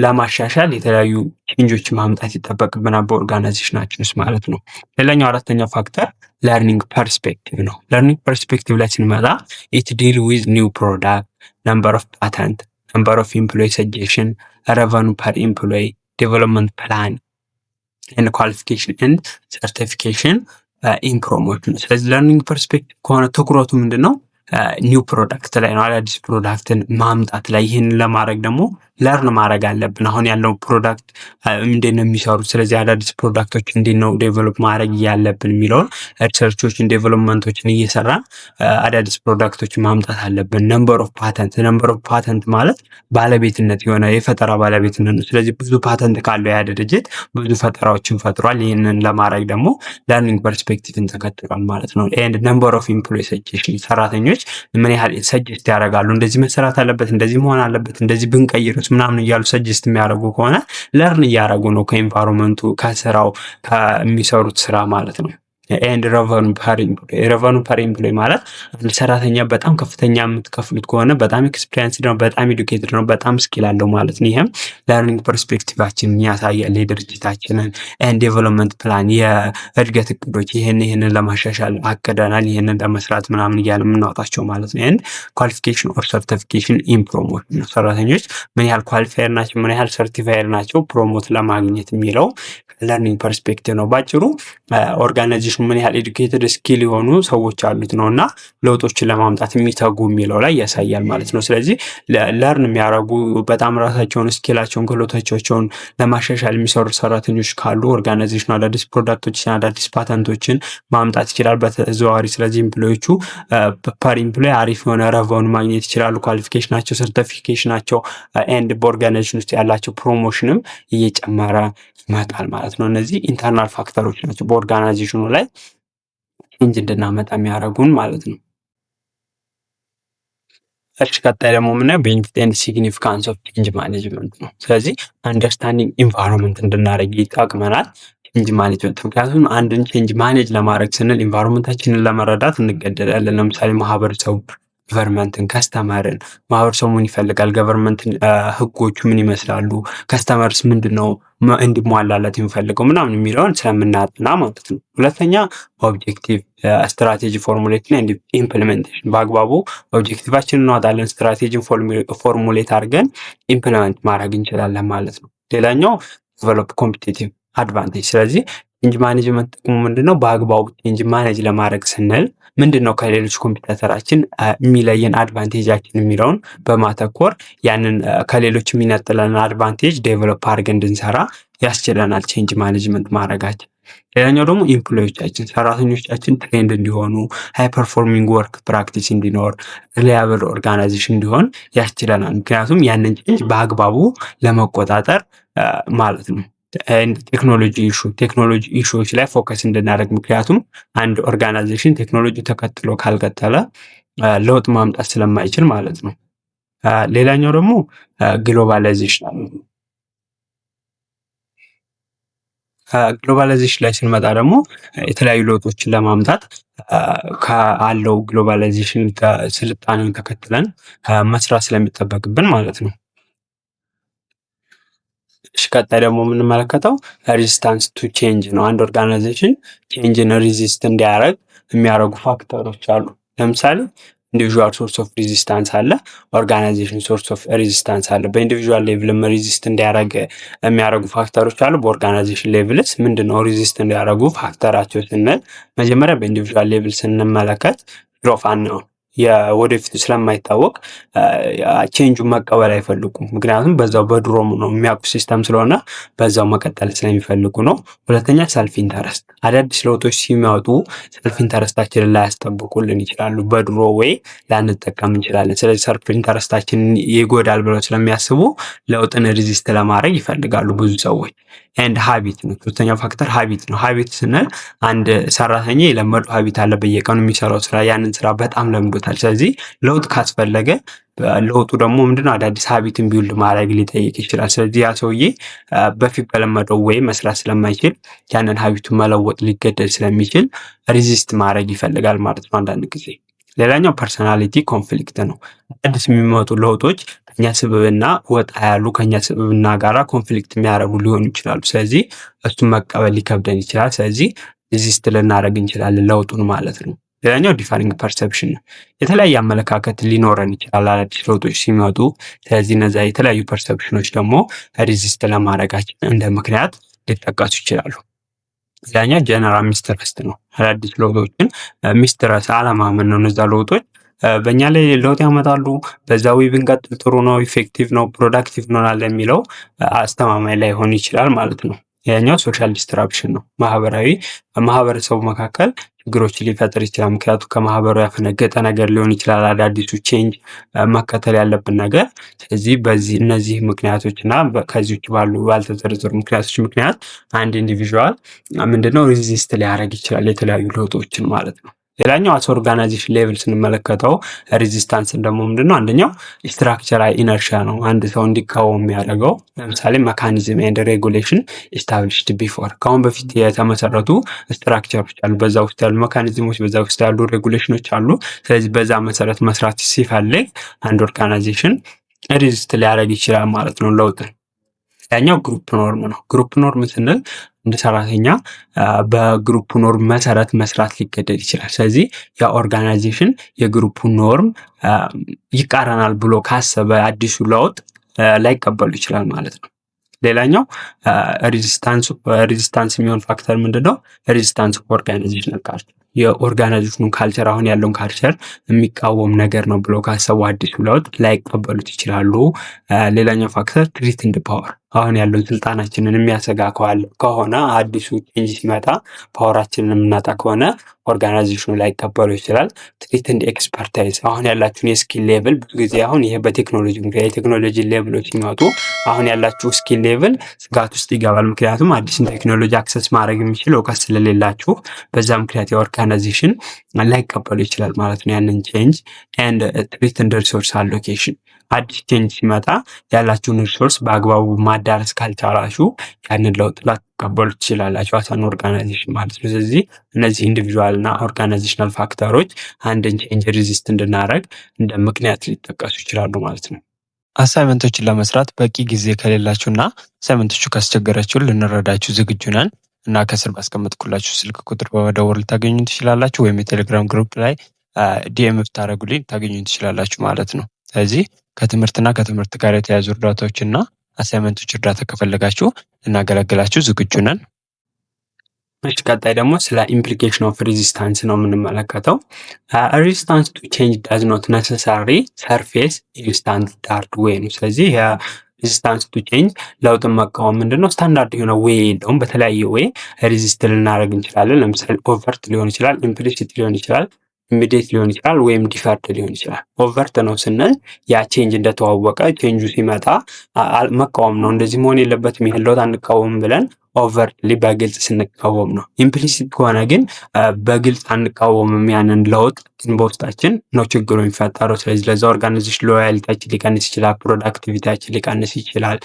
ለማሻሻል የተለያዩ ቼንጆች ማምጣት ይጠበቅብናል በኦርጋናይዜሽናችን ውስጥ ማለት ነው። ሌላኛው አራተኛው ፋክተር ለርኒንግ ፐርስፔክቲቭ ነው። ለርኒንግ ፐርስፔክቲቭ ላይ ስንመጣ ኢት ዲል ዊዝ ኒው ፕሮዳክት፣ ነምበር ኦፍ ፓተንት፣ ነምበር ኦፍ ኤምፕሎይ ሰጀሽን፣ ረቨኑ ፐር ኤምፕሎይ፣ ዴቨሎፕመንት ፕላን ኤንድ ኳሊፊኬሽን ኤንድ ሰርቲፊኬሽን ኢን ፕሮሞሽን። ስለዚህ ለርኒንግ ፐርስፔክቲቭ ከሆነ ትኩረቱ ምንድን ነው? ኒው ፕሮዳክት ላይ ነው፣ አዳዲስ ፕሮዳክትን ማምጣት ላይ። ይህንን ለማድረግ ደግሞ ለርን ማድረግ አለብን። አሁን ያለው ፕሮዳክት እንዴት ነው የሚሰሩት? ስለዚህ አዳዲስ ፕሮዳክቶች እንዴት ነው ዴቨሎፕ ማድረግ ያለብን የሚለውን ሪሰርቾችን ዴቨሎፕመንቶችን እየሰራን አዳዲስ ፕሮዳክቶችን ማምጣት አለብን። ነምበር ኦፍ ፓተንት ማለት ባለቤትነት የሆነ የፈጠራ ባለቤትነት ነው። ስለዚህ ብዙ ፓተንት ካለው ያ ድርጅት ብዙ ፈጠራዎችን ፈጥሯል። ይህንን ለማድረግ ደግሞ ለርኒንግ ፐርስፔክቲቭን ተከትሏል ማለት ነው። ኤንድ ነምበር ኦፍ ኤምፕሎይ ሰጀሽን፣ ሰራተኞች ምን ያህል ሰጀስት ያደርጋሉ፣ እንደዚህ መሰራት አለበት፣ እንደዚህ መሆን አለበት፣ እንደዚህ ብንቀይሩት ምናምን እያሉ ሰጀስት የሚያደርጉ ከሆነ ለርን እያደረጉ ነው ከኢንቫይሮንመንቱ ከስራው ከሚሰሩት ስራ ማለት ነው። ኤንድ ረቨኑ ፐር ኤምፕሎይ ማለት አንድ ሰራተኛ በጣም ከፍተኛ የምትከፍሉት ከሆነ በጣም ኤክስፒሪየንስድ ነው፣ በጣም ኤዱኬትድ ነው፣ በጣም ስኪል አለው ማለት ነው። ይህም ለርኒንግ ፐርስፔክቲቫችንን ያሳያል፣ የድርጅታችንን ኤንድ ዴቨሎፕመንት ፕላን የእድገት እቅዶች ይህንን ለማሻሻል አቅደናል፣ ይህንን ለመስራት ምናምን እያለ የምናወጣቸው ማለት ነው። ኤንድ ኳሊፊኬሽን ኦር ሰርቲፊኬሽን ኢን ፕሮሞሽን ነው። ሰራተኞች ምን ያህል ኳሊፋየር ናቸው፣ ምን ያህል ሰርቲፋየር ናቸው ፕሮሞት ለማግኘት የሚለው ለርኒንግ ፐርስፔክቲቭ ነው። ባጭሩ ኦርጋናይዜሽን ምን ያህል ኤዱኬትድ ስኪል የሆኑ ሰዎች አሉት ነው እና ለውጦችን ለማምጣት የሚተጉ የሚለው ላይ ያሳያል ማለት ነው። ስለዚህ ለርን የሚያደርጉ በጣም ራሳቸውን ስኪላቸውን ክህሎታቸውን ለማሻሻል የሚሰሩ ሰራተኞች ካሉ ኦርጋናይዜሽኑ አዳዲስ ፕሮዳክቶችን አዳዲስ ፓተንቶችን ማምጣት ይችላል በተዘዋዋሪ። ስለዚህ ኤምፕሎዮቹ ፐር ኤምፕሎይ አሪፍ የሆነ ረቨኑ ማግኘት ይችላሉ። ኳሊፊኬሽናቸው፣ ሰርቲፊኬሽናቸው ኤንድ በኦርጋናይዜሽን ውስጥ ያላቸው ፕሮሞሽንም እየጨመረ ይመጣል ማለት ነው። እነዚህ ኢንተርናል ፋክተሮች ናቸው በኦርጋናይዜሽኑ ላይ ቼንጅ እንድናመጣ የሚያደርጉን ማለት ነው። እሺ ቀጣይ ደግሞ የምናየው ቤኒፊት ኤንድ ሲግኒፊካንስ ኦፍ ቼንጅ ማኔጅመንት ነው። ስለዚህ አንደርስታንዲንግ ኢንቫይሮንመንት እንድናደርግ ይጠቅመናል ቼንጅ ማኔጅመንት። ምክንያቱም አንድን ቼንጅ ማኔጅ ለማድረግ ስንል ኢንቫይሮንመንታችንን ለመረዳት እንገደዳለን። ለምሳሌ ማህበረሰቡ ገቨርንመንትን፣ ከስተመርን፣ ማህበረሰቡ ምን ይፈልጋል፣ ገቨርንመንትን ህጎቹ ምን ይመስላሉ፣ ከስተመርስ ምንድን ነው እንዲሟላለት የሚፈልገው ምናምን የሚለውን ስለምናጥና ማለት ነው። ሁለተኛ ኦብጀክቲቭ ስትራቴጂ ፎርሙሌትን ኤንድ ኢምፕሊሜንቴሽን፣ በአግባቡ ኦብጀክቲቫችንን እናወጣለን፣ ስትራቴጂን ፎርሙሌት አድርገን ኢምፕሊመንት ማድረግ እንችላለን ማለት ነው። ሌላኛው ዴቨሎፕ ኮምፒቲቲቭ አድቫንቴጅ። ስለዚህ ቼንጅ ማኔጅመንት ጥቅሙ ምንድነው? በአግባቡ ቼንጅ ማኔጅ ለማድረግ ስንል ምንድነው ከሌሎች ኮምፒውተራችን የሚለየን አድቫንቴጃችን የሚለውን በማተኮር ያንን ከሌሎች የሚነጥለን አድቫንቴጅ ዴቨሎፕ አድርገን እንድንሰራ ያስችለናል ቼንጅ ማኔጅመንት ማድረጋችን። ሌላኛው ደግሞ ኢምፕሎዮቻችን ሰራተኞቻችን ትሬንድ እንዲሆኑ፣ ሃይ ፐርፎርሚንግ ወርክ ፕራክቲስ እንዲኖር፣ ሪላያብል ኦርጋናይዜሽን እንዲሆን ያስችለናል። ምክንያቱም ያንን ቼንጅ በአግባቡ ለመቆጣጠር ማለት ነው። ቴክኖሎጂ ኢሹዎች ላይ ፎከስ እንድናደርግ፣ ምክንያቱም አንድ ኦርጋናይዜሽን ቴክኖሎጂ ተከትሎ ካልቀጠለ ለውጥ ማምጣት ስለማይችል ማለት ነው። ሌላኛው ደግሞ ግሎባላይዜሽን። ግሎባላይዜሽን ላይ ስንመጣ ደግሞ የተለያዩ ለውጦችን ለማምጣት ካለው ግሎባላይዜሽን ስልጣኔውን ተከትለን መስራት ስለሚጠበቅብን ማለት ነው። ቀጣይ ደግሞ የምንመለከተው ሬዚስታንስ ቱ ቼንጅ ነው። አንድ ኦርጋናይዜሽን ቼንጅን ሪዚስት እንዲያደርግ የሚያደርጉ ፋክተሮች አሉ። ለምሳሌ ኢንዲቪዥዋል ሶርስ ኦፍ ሬዚስታንስ አለ፣ ኦርጋናይዜሽን ሶርስ ኦፍ ሬዚስታንስ አለ። በኢንዲቪዥዋል ሌቭልም ሬዚስት እንዲያደርግ የሚያደርጉ ፋክተሮች አሉ። በኦርጋናይዜሽን ሌቭልስ ምንድነው ሬዚስት እንዲያደርጉ ፋክተራቸው ስንል መጀመሪያ በኢንዲቪዥዋል ሌቭል ስንመለከት ፊር ነው የወደፊቱ ስለማይታወቅ ቼንጁን መቀበል አይፈልጉም። ምክንያቱም በዛው በድሮም ነው የሚያውቁ ሲስተም ስለሆነ በዛው መቀጠል ስለሚፈልጉ ነው። ሁለተኛ ሰልፍ ኢንተረስት፣ አዳዲስ ለውጦች ሲመጡ ሰልፍ ኢንተረስታችንን ላያስጠብቁልን ይችላሉ። በድሮ ወይ ላንጠቀም እንችላለን። ስለዚህ ሰልፍ ኢንተረስታችንን ይጎዳል ብለው ስለሚያስቡ ለውጥን ሪዚስት ለማድረግ ይፈልጋሉ ብዙ ሰዎች። ኤንድ ሀቢት ነው ሶስተኛው ፋክተር ሀቢት ነው። ሀቢት ስንል አንድ ሰራተኛ የለመዱ ሀቢት አለ፣ በየቀኑ የሚሰራው ስራ፣ ያንን ስራ በጣም ለምዶታል። ስለዚህ ለውጥ ካስፈለገ ለውጡ ደግሞ ምንድነው አዳዲስ ሀቢትን ቢውልድ ማድረግ ሊጠይቅ ይችላል። ስለዚህ ያ ሰውዬ በፊት በለመደው ወይ መስራት ስለማይችል ያንን ሀቢቱን መለወጥ ሊገደድ ስለሚችል ሪዚስት ማድረግ ይፈልጋል ማለት ነው አንዳንድ ጊዜ። ሌላኛው ፐርሰናሊቲ ኮንፍሊክት ነው። አዲስ የሚመጡ ለውጦች ከኛ ስብዕና ወጣ ያሉ ከኛ ስብዕና ጋራ ኮንፍሊክት የሚያደርጉ ሊሆኑ ይችላሉ። ስለዚህ እሱን መቀበል ሊከብደን ይችላል። ስለዚህ ሪዚስት ልናደርግ እንችላለን ለውጡን ማለት ነው። ሌላኛው ዲፈሪንግ ፐርሰፕሽን ነው። የተለያየ አመለካከት ሊኖረን ይችላል አዳዲስ ለውጦች ሲመጡ። ስለዚህ እነዛ የተለያዩ ፐርሰፕሽኖች ደግሞ ሪዚስት ለማድረጋችን እንደ ምክንያት ሊጠቀሱ ይችላሉ። ሌላኛ ጀነራል ሚስትረስት ነው። አዳዲስ ለውጦችን ሚስትረስ አለማመን ነው። እነዛ ለውጦች በእኛ ላይ ለውጥ ያመጣሉ፣ በዛው ብንቀጥል ጥሩ ነው፣ ኢፌክቲቭ ነው፣ ፕሮዳክቲቭ እንሆናለን የሚለው አስተማማኝ ላይሆን ይችላል ማለት ነው። ሌላኛው ሶሻል ዲስትራፕሽን ነው። ማህበረሰቡ መካከል ችግሮችን ሊፈጥር ይችላል። ምክንያቱም ከማህበሩ ያፈነገጠ ነገር ሊሆን ይችላል አዳዲሱ ቼንጅ መከተል ያለብን ነገር። ስለዚህ በዚህ እነዚህ ምክንያቶች እና ከዚህ ውጭ ባልተዘረዘሩ ምክንያቶች ምክንያት አንድ ኢንዲቪዥዋል ምንድነው ሪዚስት ሊያደርግ ይችላል የተለያዩ ለውጦችን ማለት ነው። ሌላኛው አስ ኦርጋናይዜሽን ሌቭል ስንመለከተው ሬዚስታንስን ደግሞ ምንድነው አንደኛው ስትራክቸራል ኢነርሺያ ነው። አንድ ሰው እንዲቃወም የሚያደርገው ለምሳሌ መካኒዝም ኤንድ ሬጉሌሽን ኢስታብሊሽድ ቢፎር፣ ከአሁን በፊት የተመሰረቱ ስትራክቸሮች አሉ፣ በዛ ውስጥ ያሉ መካኒዝሞች፣ በዛ ውስጥ ያሉ ሬጉሌሽኖች አሉ። ስለዚህ በዛ መሰረት መስራት ሲፈልግ አንድ ኦርጋናይዜሽን ሬዚስት ሊያደርግ ይችላል ማለት ነው ለውጥ። ያኛው ግሩፕ ኖርም ነው። ግሩፕ ኖርም ስንል እንደ ሰራተኛ በግሩፕ ኖርም መሰረት መስራት ሊገደድ ይችላል። ስለዚህ የኦርጋናይዜሽን የግሩፕ ኖርም ይቃረናል ብሎ ካሰበ አዲሱ ለውጥ ላይቀበሉ ይችላል ማለት ነው። ሌላኛው ሬዚስታንስ የሚሆን ፋክተር ምንድነው? ሬዚስታንስ ኦርጋናይዜሽናል ካልቸር፣ የኦርጋናይዜሽኑ ካልቸር አሁን ያለውን ካልቸር የሚቃወም ነገር ነው ብሎ ካሰቡ አዲሱ ለውጥ ላይቀበሉት ይችላሉ። ሌላኛው ፋክተር ትሪት ኤንድ ፓወር፣ አሁን ያለውን ስልጣናችንን የሚያሰጋ ከሆነ አዲሱ ቼንጅ ሲመጣ ፓወራችንን የምናጣ ከሆነ ኦርጋናይዜሽኑ ላይቀበሉ ይችላል። ትሪት ኤንድ ኤክስፐርታይዝ፣ አሁን ያላችሁን የስኪል ሌቭል ብዙ ጊዜ አሁን ይሄ በቴክኖሎጂ ምክንያት የቴክኖሎጂ ሌቭሎች ሲመጡ አሁን ያላችሁ ስኪል ሌቭል ስጋት ውስጥ ይገባል። ምክንያቱም አዲስን ቴክኖሎጂ አክሰስ ማድረግ የሚችል እውቀት ስለሌላችሁ በዛ ምክንያት የኦርጋናይዜሽን ላይቀበሉ ይችላል ማለት ነው ያንን ቼንጅ። ኤንድ ትሪት ኤንድ ሪሶርስ አሎኬሽን፣ አዲስ ቼንጅ ሲመጣ ያላችሁን ሪሶርስ በአግባቡ ማዳረስ ካልቻላችሁ ያንን ለውጥ ላትቀበሉ ትችላላችሁ አሳን ኦርጋናይዜሽን ማለት ነው። ስለዚህ እነዚህ ኢንዲቪዥዋል እና ኦርጋናይዜሽናል ፋክተሮች አንድን ቼንጅ ሪዚስት እንድናደርግ እንደ ምክንያት ሊጠቀሱ ይችላሉ ማለት ነው። አሳይመንቶችን ለመስራት በቂ ጊዜ ከሌላችሁና አሳይመንቶቹ ካስቸገራችሁ ልንረዳችሁ ዝግጁ ነን እና ከስር ባስቀመጥኩላችሁ ስልክ ቁጥር በመደወል ልታገኙ ትችላላችሁ፣ ወይም የቴሌግራም ግሩፕ ላይ ዲኤም ብታደርጉልኝ ታገኙ ትችላላችሁ ማለት ነው። ስለዚህ ከትምህርትና ከትምህርት ጋር የተያዙ እርዳታዎችና አሳይመንቶች እርዳታ ከፈለጋችሁ ልናገለግላችሁ ዝግጁ ነን። እሺ፣ ቀጣይ ደግሞ ስለ ኢምፕሊኬሽን ኦፍ ሬዚስታንስ ነው የምንመለከተው። ሬዚስታንስ ቱ ቼንጅ ዳዝ ኖት ነሰሳሪ ሰርፌስ ኢንስታንት ዳርድ ዌይ ነው። ስለዚህ ሬዚስታንስ ቱ ቼንጅ ለውጥን መቃወም ምንድነው ስታንዳርድ የሆነ ዌይ የለውም። በተለያየ ዌይ ሬዚስት ልናደርግ እንችላለን። ለምሳሌ ኦቨርት ሊሆን ይችላል፣ ኢምፕሊሲት ሊሆን ይችላል፣ ኢሚዲየት ሊሆን ይችላል፣ ወይም ዲፈርድ ሊሆን ይችላል። ኦቨርት ነው ስንል ያ ቼንጅ እንደተዋወቀ ቼንጁ ሲመጣ መቃወም ነው። እንደዚህ መሆን የለበትም ይህን ለውጥ አንቃወም ብለን ኦቨርትሊ በግልጽ ስንቃወም ነው። ኢምፕሊሲት ከሆነ ግን በግልጽ አንቃወምም ያንን ለውጥ፣ ግን በውስጣችን ነው ችግሩ የሚፈጠረው። ስለዚህ ለዛ ኦርጋናይዜሽን ሎያሊቲያችን ሊቀንስ ይችላል፣ ፕሮዳክቲቪቲያችን ሊቀንስ ይችላል፣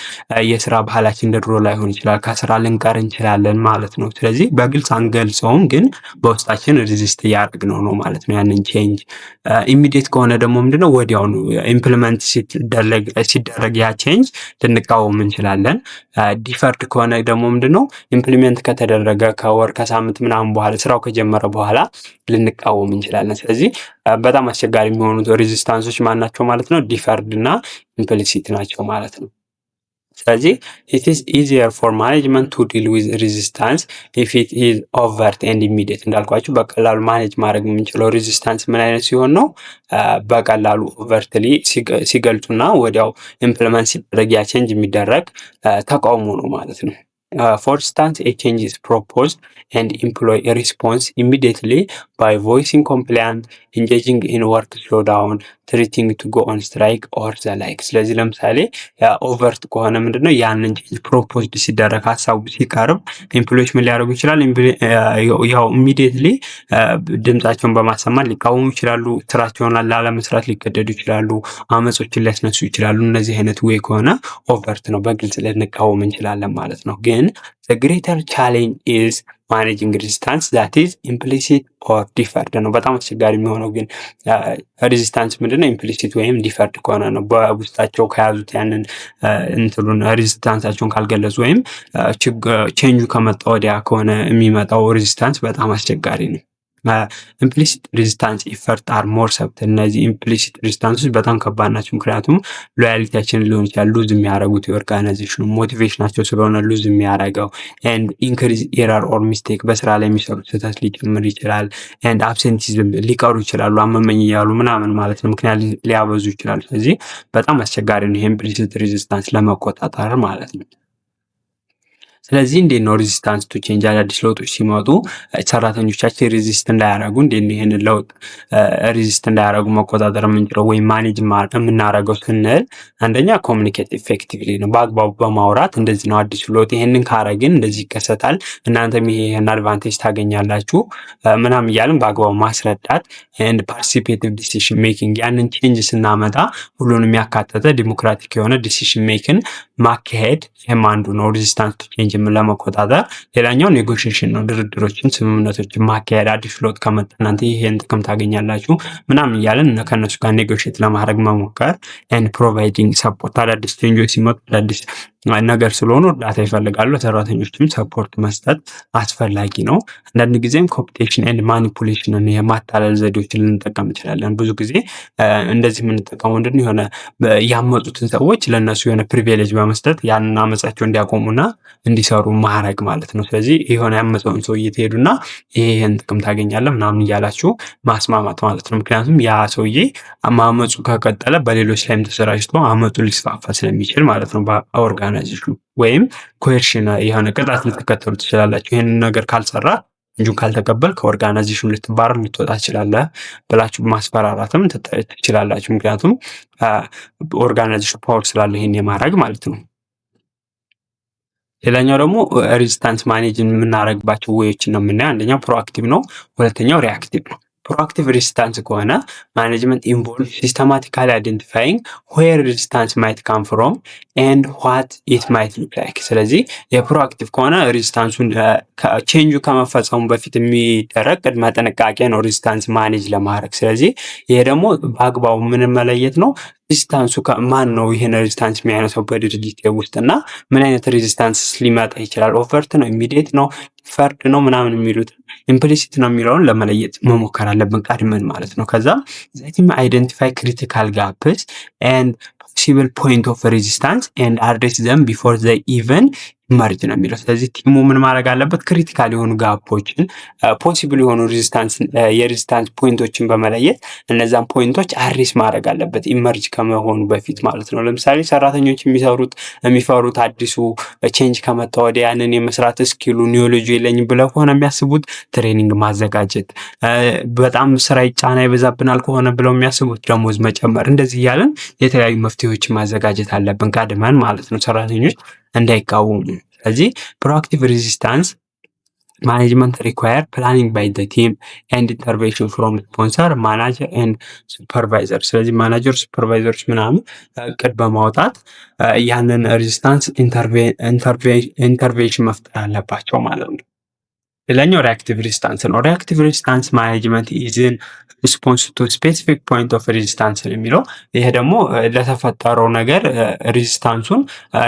የስራ ባህላችን እንደ ድሮ ላይሆን ይችላል፣ ከስራ ልንቀር እንችላለን ማለት ነው። ስለዚህ በግልጽ አንገልጸውም፣ ግን በውስጣችን ሪዚስት እያደረግነው ነው ማለት ነው ያንን ቼንጅ። ኢሚዲየት ከሆነ ደግሞ ምንድነው ወዲያውኑ ኢምፕሊመንት ሲደረግ ያ ቼንጅ ልንቃወም እንችላለን። ዲፈርድ ከሆነ ደግሞ ምንድነው ነው ኢምፕሊሜንት ከተደረገ ከወር ከሳምንት ምናምን በኋላ ስራው ከጀመረ በኋላ ልንቃወም እንችላለን። ስለዚህ በጣም አስቸጋሪ የሚሆኑት ሬዚስታንሶች ማን ናቸው ማለት ነው? ዲፈርድ እና ኢምፕሊሲት ናቸው ማለት ነው። ስለዚህ it is easier for management to deal with resistance if it is overt and immediate እንዳልኳችሁ በቀላሉ ማኔጅ ማድረግ የምንችለው ሬዚስታንስ ምን አይነት ሲሆን ነው? በቀላሉ ኦቨርትሊ ሲገልጹና ወዲያው ኢምፕሊመንት ሲደረግ ያ ቼንጅ የሚደረግ ተቃውሞ ነው ማለት ነው። For instance, a change is proposed and employee responds immediately by voicing complaint, engaging in work slowdown, threatening to go on strike or the like። ስለዚህ ለምሳሌ ኦቨርት ከሆነ ምንድነው ያንን ቼንጅ ፕሮፖዝድ ሲደረግ ሀሳቡ ሲቀርብ ኤምፕሎይዎች ምን ሊያደርጉ ይችላል? ያው ኢሚዲየትሊ ድምጻቸውን በማሰማት ሊቃወሙ ይችላሉ። ስራቸውን ላለመስራት ሊገደዱ ይችላሉ። አመጾችን ሊያስነሱ ይችላሉ። እነዚህ አይነት ወይ ከሆነ ኦቨርት ነው፣ በግልጽ ልንቃወም እንችላለን ማለት ነው። ግን the greater challenge is managing resistance that is implicit or deferred ነው። በጣም አስቸጋሪ የሚሆነው ግን ሬዚስታንስ ምንድነው? ኢምፕሊሲት ወይም ዲፈርድ ከሆነ ነው። በውስጣቸው ከያዙት ያንን እንትሉን ሬዚስታንሳቸውን ካልገለጹ ወይም ቼንጁ ከመጣ ወዲያ ከሆነ የሚመጣው ሬዚስታንስ በጣም አስቸጋሪ ነው። ኢምፕሊሲት ሬዚስታንስ ኢፈርት አር ሞር ሰብት። እነዚህ ኢምፕሊሲት ሬዚስታንሶች በጣም ከባድ ናቸው። ምክንያቱም ሎያሊቲያችን ሊሆን ይችላል ሉዝ የሚያደርጉት የኦርጋናይዜሽኑ ሞቲቬሽናቸው ስለሆነ ሉዝ የሚያደርገው ኤንድ ኢንክሪዝ ኤረር ኦር ሚስቴክ፣ በስራ ላይ የሚሰሩት ስህተት ሊጨምር ይችላል። ኤንድ አብሴንቲዝም ሊቀሩ ይችላሉ፣ አመመኝ እያሉ ምናምን ማለት ነው፣ ምክንያት ሊያበዙ ይችላሉ። ስለዚህ በጣም አስቸጋሪ ነው ይሄ ኢምፕሊሲት ሬዚስታንስ ለመቆጣጠር ማለት ነው። ስለዚህ እንዴት ነው ሬዚስታንስ ቱ ቼንጅ አዳዲስ ለውጦች ሲመጡ ሰራተኞቻችን ሬዚስት እንዳያደርጉ እንዴት ነው ይሄንን ለውጥ ሬዚስት እንዳያደርጉ መቆጣጠር የምንችለው ወይም ማኔጅ የምናደርገው ስንል አንደኛ ኮሚኒኬት ኢፌክቲቭሊ ነው። በአግባቡ በማውራት እንደዚህ ነው አዲሱ ለውጥ፣ ይሄንን ካረግን እንደዚህ ይከሰታል፣ እናንተም ይሄን አድቫንቴጅ ታገኛላችሁ ምናምን እያልን በአግባቡ ማስረዳት። ኤንድ ፓርቲሲፔቲቭ ዲሲሽን ሜኪንግ፣ ያንን ቼንጅ ስናመጣ ሁሉንም ያካተተ ዲሞክራቲክ የሆነ ዲሲሽን ሜኪንግ ማካሄድ፣ ይህም አንዱ ነው ሬዚስታንስ ቱ ቼንጅ ለመቆጣጠር። ሌላኛው ኔጎሽዬሽን ነው፣ ድርድሮችን ስምምነቶችን ማካሄድ። አዲስ ለውጥ ከመጣ እናንተ ይሄን ጥቅም ታገኛላችሁ ምናምን እያለን ከነሱ ጋር ኔጎሽዬት ለማድረግ መሞከር። ኤንድ ፕሮቫይዲንግ ሰፖርት፣ አዳዲስ ቼንጆች ሲመጡ አዳዲስ ነገር ስለሆኑ እርዳታ ይፈልጋሉ፣ ሰራተኞችም ሰፖርት መስጠት አስፈላጊ ነው። አንዳንድ ጊዜም ኮምፒቴሽን ኤንድ ማኒፑሌሽንን የማታለል ዘዴዎችን ልንጠቀም እንችላለን። ብዙ ጊዜ እንደዚህ የምንጠቀመው ምንድን የሆነ ያመጡትን ሰዎች ለእነሱ የሆነ ፕሪቪሌጅ በመስጠት ያንን አመጻቸው እንዲያቆሙና እንዲሰሩ ማድረግ ማለት ነው። ስለዚህ የሆነ ያመፀውን ሰውዬ ትሄዱና ይሄን ጥቅም ታገኛለህ ምናምን እያላችሁ ማስማማት ማለት ነው። ምክንያቱም ያ ሰውዬ ማመፁ ከቀጠለ በሌሎች ላይም ተሰራጭቶ አመፁ ሊስፋፋ ስለሚችል ማለት ነው። በኦርጋናይዜሽኑ ወይም ኮሄርሽን የሆነ ቅጣት ልትከተሉ ትችላላችሁ። ይህንን ነገር ካልሰራ እንጁን ካልተቀበል ከኦርጋናይዜሽኑ ልትባረር ልትወጣ ትችላለህ ብላችሁ ማስፈራራትም ትችላላችሁ። ምክንያቱም ኦርጋናይዜሽኑ ፓወር ስላለው ይሄን የማድረግ ማለት ነው። ሌላኛው ደግሞ ሬዚስታንስ ማኔጅ የምናደርግባቸው ወዮችን ነው የምናየው። አንደኛው ፕሮአክቲቭ ነው፣ ሁለተኛው ሪአክቲቭ ነው። ፕሮአክቲቭ ሬዚስታንስ ከሆነ ማኔጅመንት ኢንቮልቭ ሲስተማቲካሊ አይደንቲፋይንግ ዌር ሬዚስታንስ ማይት ካም ፍሮም ኤንድ ዋት ኢት ማይት ሉክ ላይክ። ስለዚህ የፕሮአክቲቭ ከሆነ ሬዚስታንሱን ቼንጁ ከመፈጸሙ በፊት የሚደረግ ቅድመ ጥንቃቄ ነው ሬዚስታንስ ማኔጅ ለማድረግ። ስለዚህ ይሄ ደግሞ በአግባቡ ምን መለየት ነው ሬዚስታንሱ ማን ነው ይሄን ሬዚስታንስ የሚያነሳው በድርጅት ውስጥ እና ምን አይነት ሬዚስታንስ ሊመጣ ይችላል፣ ኦቨርት ነው፣ ኢሚዲየት ነው፣ ፈርድ ነው ምናምን የሚሉት ኢምፕሊሲት ነው የሚለውን ለመለየት መሞከር አለብን ቀድመን ማለት ነው። ከዛ ዘቲም አይደንቲፋይ ክሪቲካል ጋፕስ ኤንድ ፖሲብል ፖይንት ኦፍ ሬዚስታንስ ኤንድ አድሬስ ዘም ቢፎር ዘ ኢቨን መርጅ ነው የሚለው። ስለዚህ ቲሙ ምን ማድረግ አለበት? ክሪቲካል የሆኑ ጋፖችን ፖሲብል የሆኑ የሬዚስታንስ ፖይንቶችን በመለየት እነዛን ፖይንቶች አድሬስ ማድረግ አለበት ኢመርጅ ከመሆኑ በፊት ማለት ነው። ለምሳሌ ሰራተኞች የሚፈሩት አዲሱ ቼንጅ ከመጣ ወዲያ ያንን የመስራት ስኪሉ ኒዮሎጂ የለኝም ብለው ከሆነ የሚያስቡት ትሬኒንግ ማዘጋጀት፣ በጣም ስራ ጫና ይበዛብናል ከሆነ ብለው የሚያስቡት ደሞዝ መጨመር፣ እንደዚህ እያለን የተለያዩ መፍትሄዎችን ማዘጋጀት አለብን ቀድመን ማለት ነው ሰራተኞች እንዳይቃወሙ። ስለዚህ ፕሮአክቲቭ ሬዚስታንስ ማኔጅመንት ሪኳየር ፕላኒንግ ባይ ዘ ቲም ኤንድ ኢንተርቬንሽን ፍሮም ስፖንሰር ማናጀር ኤንድ ሱፐርቫይዘር። ስለዚህ ማናጀር ሱፐርቫይዘሮች ምናምን እቅድ በማውጣት ያንን ሬዚስታንስ ኢንተርቬንሽን መፍጠር አለባቸው ማለት ነው። ሌላኛው ሪአክቲቭ ሬዚስታንስ ነው። ሪአክቲቭ ሬዚስታንስ ማኔጅመንት ኢዝን ሪስፖንስ ቱ ስፔሲፊክ ፖይንት ኦፍ ሬዚስታንስ ነው የሚለው። ይሄ ደግሞ ለተፈጠረው ነገር ሬዚስታንሱን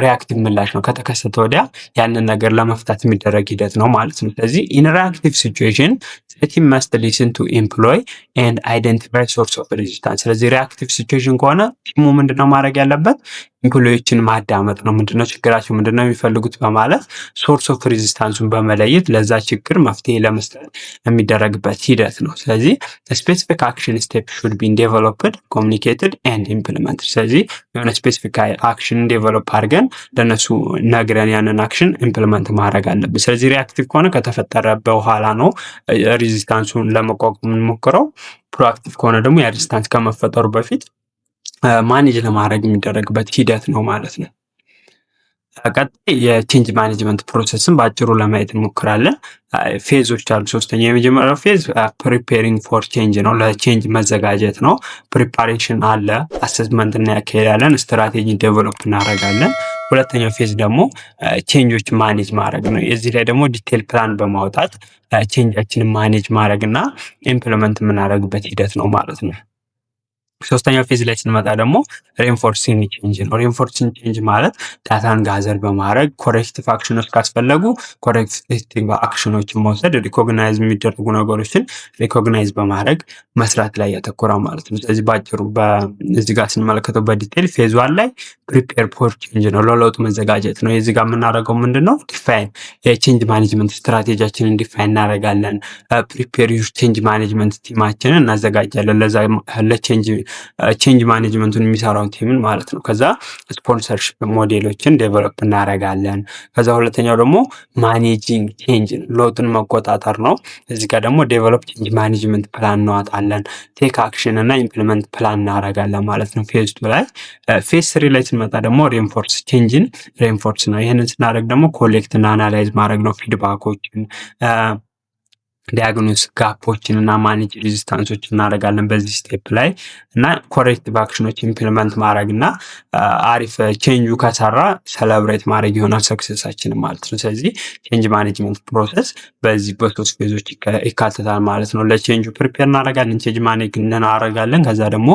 ሪአክቲቭ ምላሽ ነው። ከተከሰተ ወዲያ ያንን ነገር ለመፍታት የሚደረግ ሂደት ነው ማለት ነው። ስለዚህ ኢን ሪአክቲቭ ሲቹዌሽን ቲም መስት ሊስን ቱ ኤምፕሎይ ኤንድ አይደንቲፋይ ሶርስ ኦፍ ሬዚስታንስ። ስለዚህ ሪአክቲቭ ሲቹዌሽን ከሆነ ቲሙ ምንድነው ማድረግ ያለበት? ኤምፕሎዮችን ማዳመጥ ነው። ምንድነው ችግራቸው፣ ምንድነው የሚፈልጉት በማለት ሶርስ ኦፍ ሬዚስታንሱን በመለየት ለዛ ችግር መፍትሄ ለመስጠት የሚደረግበት ሂደት ነው። ስለዚህ ስፔሲፊክ አክሽን ስቴፕ ሹድ ቢ ዴቨሎፕድ ኮሚኒኬትድ ኤንድ ኢምፕሊመንት። ስለዚህ የሆነ ስፔሲፊክ አክሽን ዴቨሎፕ አድርገን ለነሱ ነግረን ያንን አክሽን ኢምፕሊመንት ማድረግ አለብን። ስለዚህ ሪአክቲቭ ከሆነ ከተፈጠረ በኋላ ነው ሬዚስታንሱን ለመቋቋም የምንሞክረው። ፕሮአክቲቭ ከሆነ ደግሞ ያ ሬዚስታንስ ከመፈጠሩ በፊት ማኔጅ ለማድረግ የሚደረግበት ሂደት ነው ማለት ነው። ቀጣይ የቼንጅ ማኔጅመንት ፕሮሰስን በአጭሩ ለማየት እንሞክራለን። ፌዞች አሉ። ሶስተኛ የመጀመሪያው ፌዝ ፕሪፔሪንግ ፎር ቼንጅ ነው። ለቼንጅ መዘጋጀት ነው። ፕሪፓሬሽን አለ፣ አሰስመንት እናካሄዳለን፣ ስትራቴጂ ዴቨሎፕ እናደርጋለን። ሁለተኛው ፌዝ ደግሞ ቼንጆች ማኔጅ ማድረግ ነው። የዚህ ላይ ደግሞ ዲቴል ፕላን በማውጣት ቼንጃችንን ማኔጅ ማድረግ እና ኢምፕሊመንት የምናደርግበት ሂደት ነው ማለት ነው። ሶስተኛው ፌዝ ላይ ስንመጣ ደግሞ ሬንፎርሲንግ ቼንጅ ነው። ሬንፎርሲንግ ቼንጅ ማለት ዳታን ጋዘር በማድረግ ኮሬክቲቭ አክሽኖች ካስፈለጉ ኮሬክቲቭ አክሽኖችን መውሰድ፣ ሪኮግናይዝ የሚደረጉ ነገሮችን ሪኮግናይዝ በማድረግ መስራት ላይ ያተኮራል ማለት ነው። ስለዚህ በአጭሩ እዚህ ጋር ስንመለከተው በዲቴል ፌዝ ዋን ላይ ፕሪፔር ፎር ቼንጅ ነው፣ ለለውጥ መዘጋጀት ነው። የዚህ ጋር የምናደርገው ምንድን ነው? ዲፋይን የቼንጅ ማኔጅመንት ስትራቴጂያችንን ዲፋይን እናደርጋለን። ፕሪፔር ዩር ቼንጅ ማኔጅመንት ቲማችንን እናዘጋጃለን ለዛ ቼንጅ ማኔጅመንቱን የሚሰራውን ቲምን ማለት ነው። ከዛ ስፖንሰርሽፕ ሞዴሎችን ዴቨሎፕ እናደርጋለን። ከዛ ሁለተኛው ደግሞ ማኔጂንግ ቼንጅ ለውጥን መቆጣጠር ነው። እዚህ ጋር ደግሞ ዴቨሎፕ ቼንጅ ማኔጅመንት ፕላን እናወጣለን። ቴክ አክሽን እና ኢምፕሊመንት ፕላን እናደርጋለን ማለት ነው ፌዝ ቱ ላይ። ፌዝ ስሪ ላይ ስንመጣ ደግሞ ሬንፎርስ ቼንጅን ሬንፎርስ ነው። ይህንን ስናደርግ ደግሞ ኮሌክት እና አናላይዝ ማድረግ ነው። ፊድባኮችን ዲያግኖስ ጋፖችን እና ማኔጅ ሬዚስታንሶች እናደርጋለን በዚህ ስቴፕ ላይ እና ኮሬክቲቭ አክሽኖች ኢምፕሊመንት ማድረግ እና አሪፍ ቼንጁ ከሰራ ሰለብሬት ማድረግ ይሆናል ሰክሰሳችን ማለት ነው። ስለዚህ ቼንጅ ማኔጅመንት ፕሮሰስ በዚህ በሶስት ፌዞች ይካተታል ማለት ነው። ለቼንጁ ፕሪፔር እናደርጋለን፣ ቼንጅ ማኔጅ እናደርጋለን፣ ከዛ ደግሞ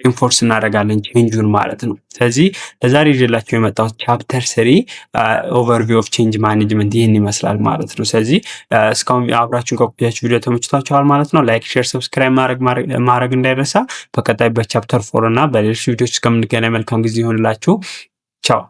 ሪንፎርስ እናደርጋለን ቼንጁን ማለት ነው። ስለዚህ ለዛሬ ይዤላችሁ የመጣሁት ቻፕተር 3 ኦቨርቪው ኦፍ ቼንጅ ማኔጅመንት ይህን ይመስላል ማለት ነው። ስለዚህ እስካሁን አብራችሁን ከቆያችሁ ቪዲዮ ተመችቷችኋል ማለት ነው። ላይክ፣ ሼር፣ ሰብስክራይብ ማድረግ እንዳይረሳ። በቀጣይ በቻፕተር 4 እና በሌሎች ቪዲዮዎች እስከምንገናኝ መልካም ጊዜ ይሆንላችሁ። ቻው።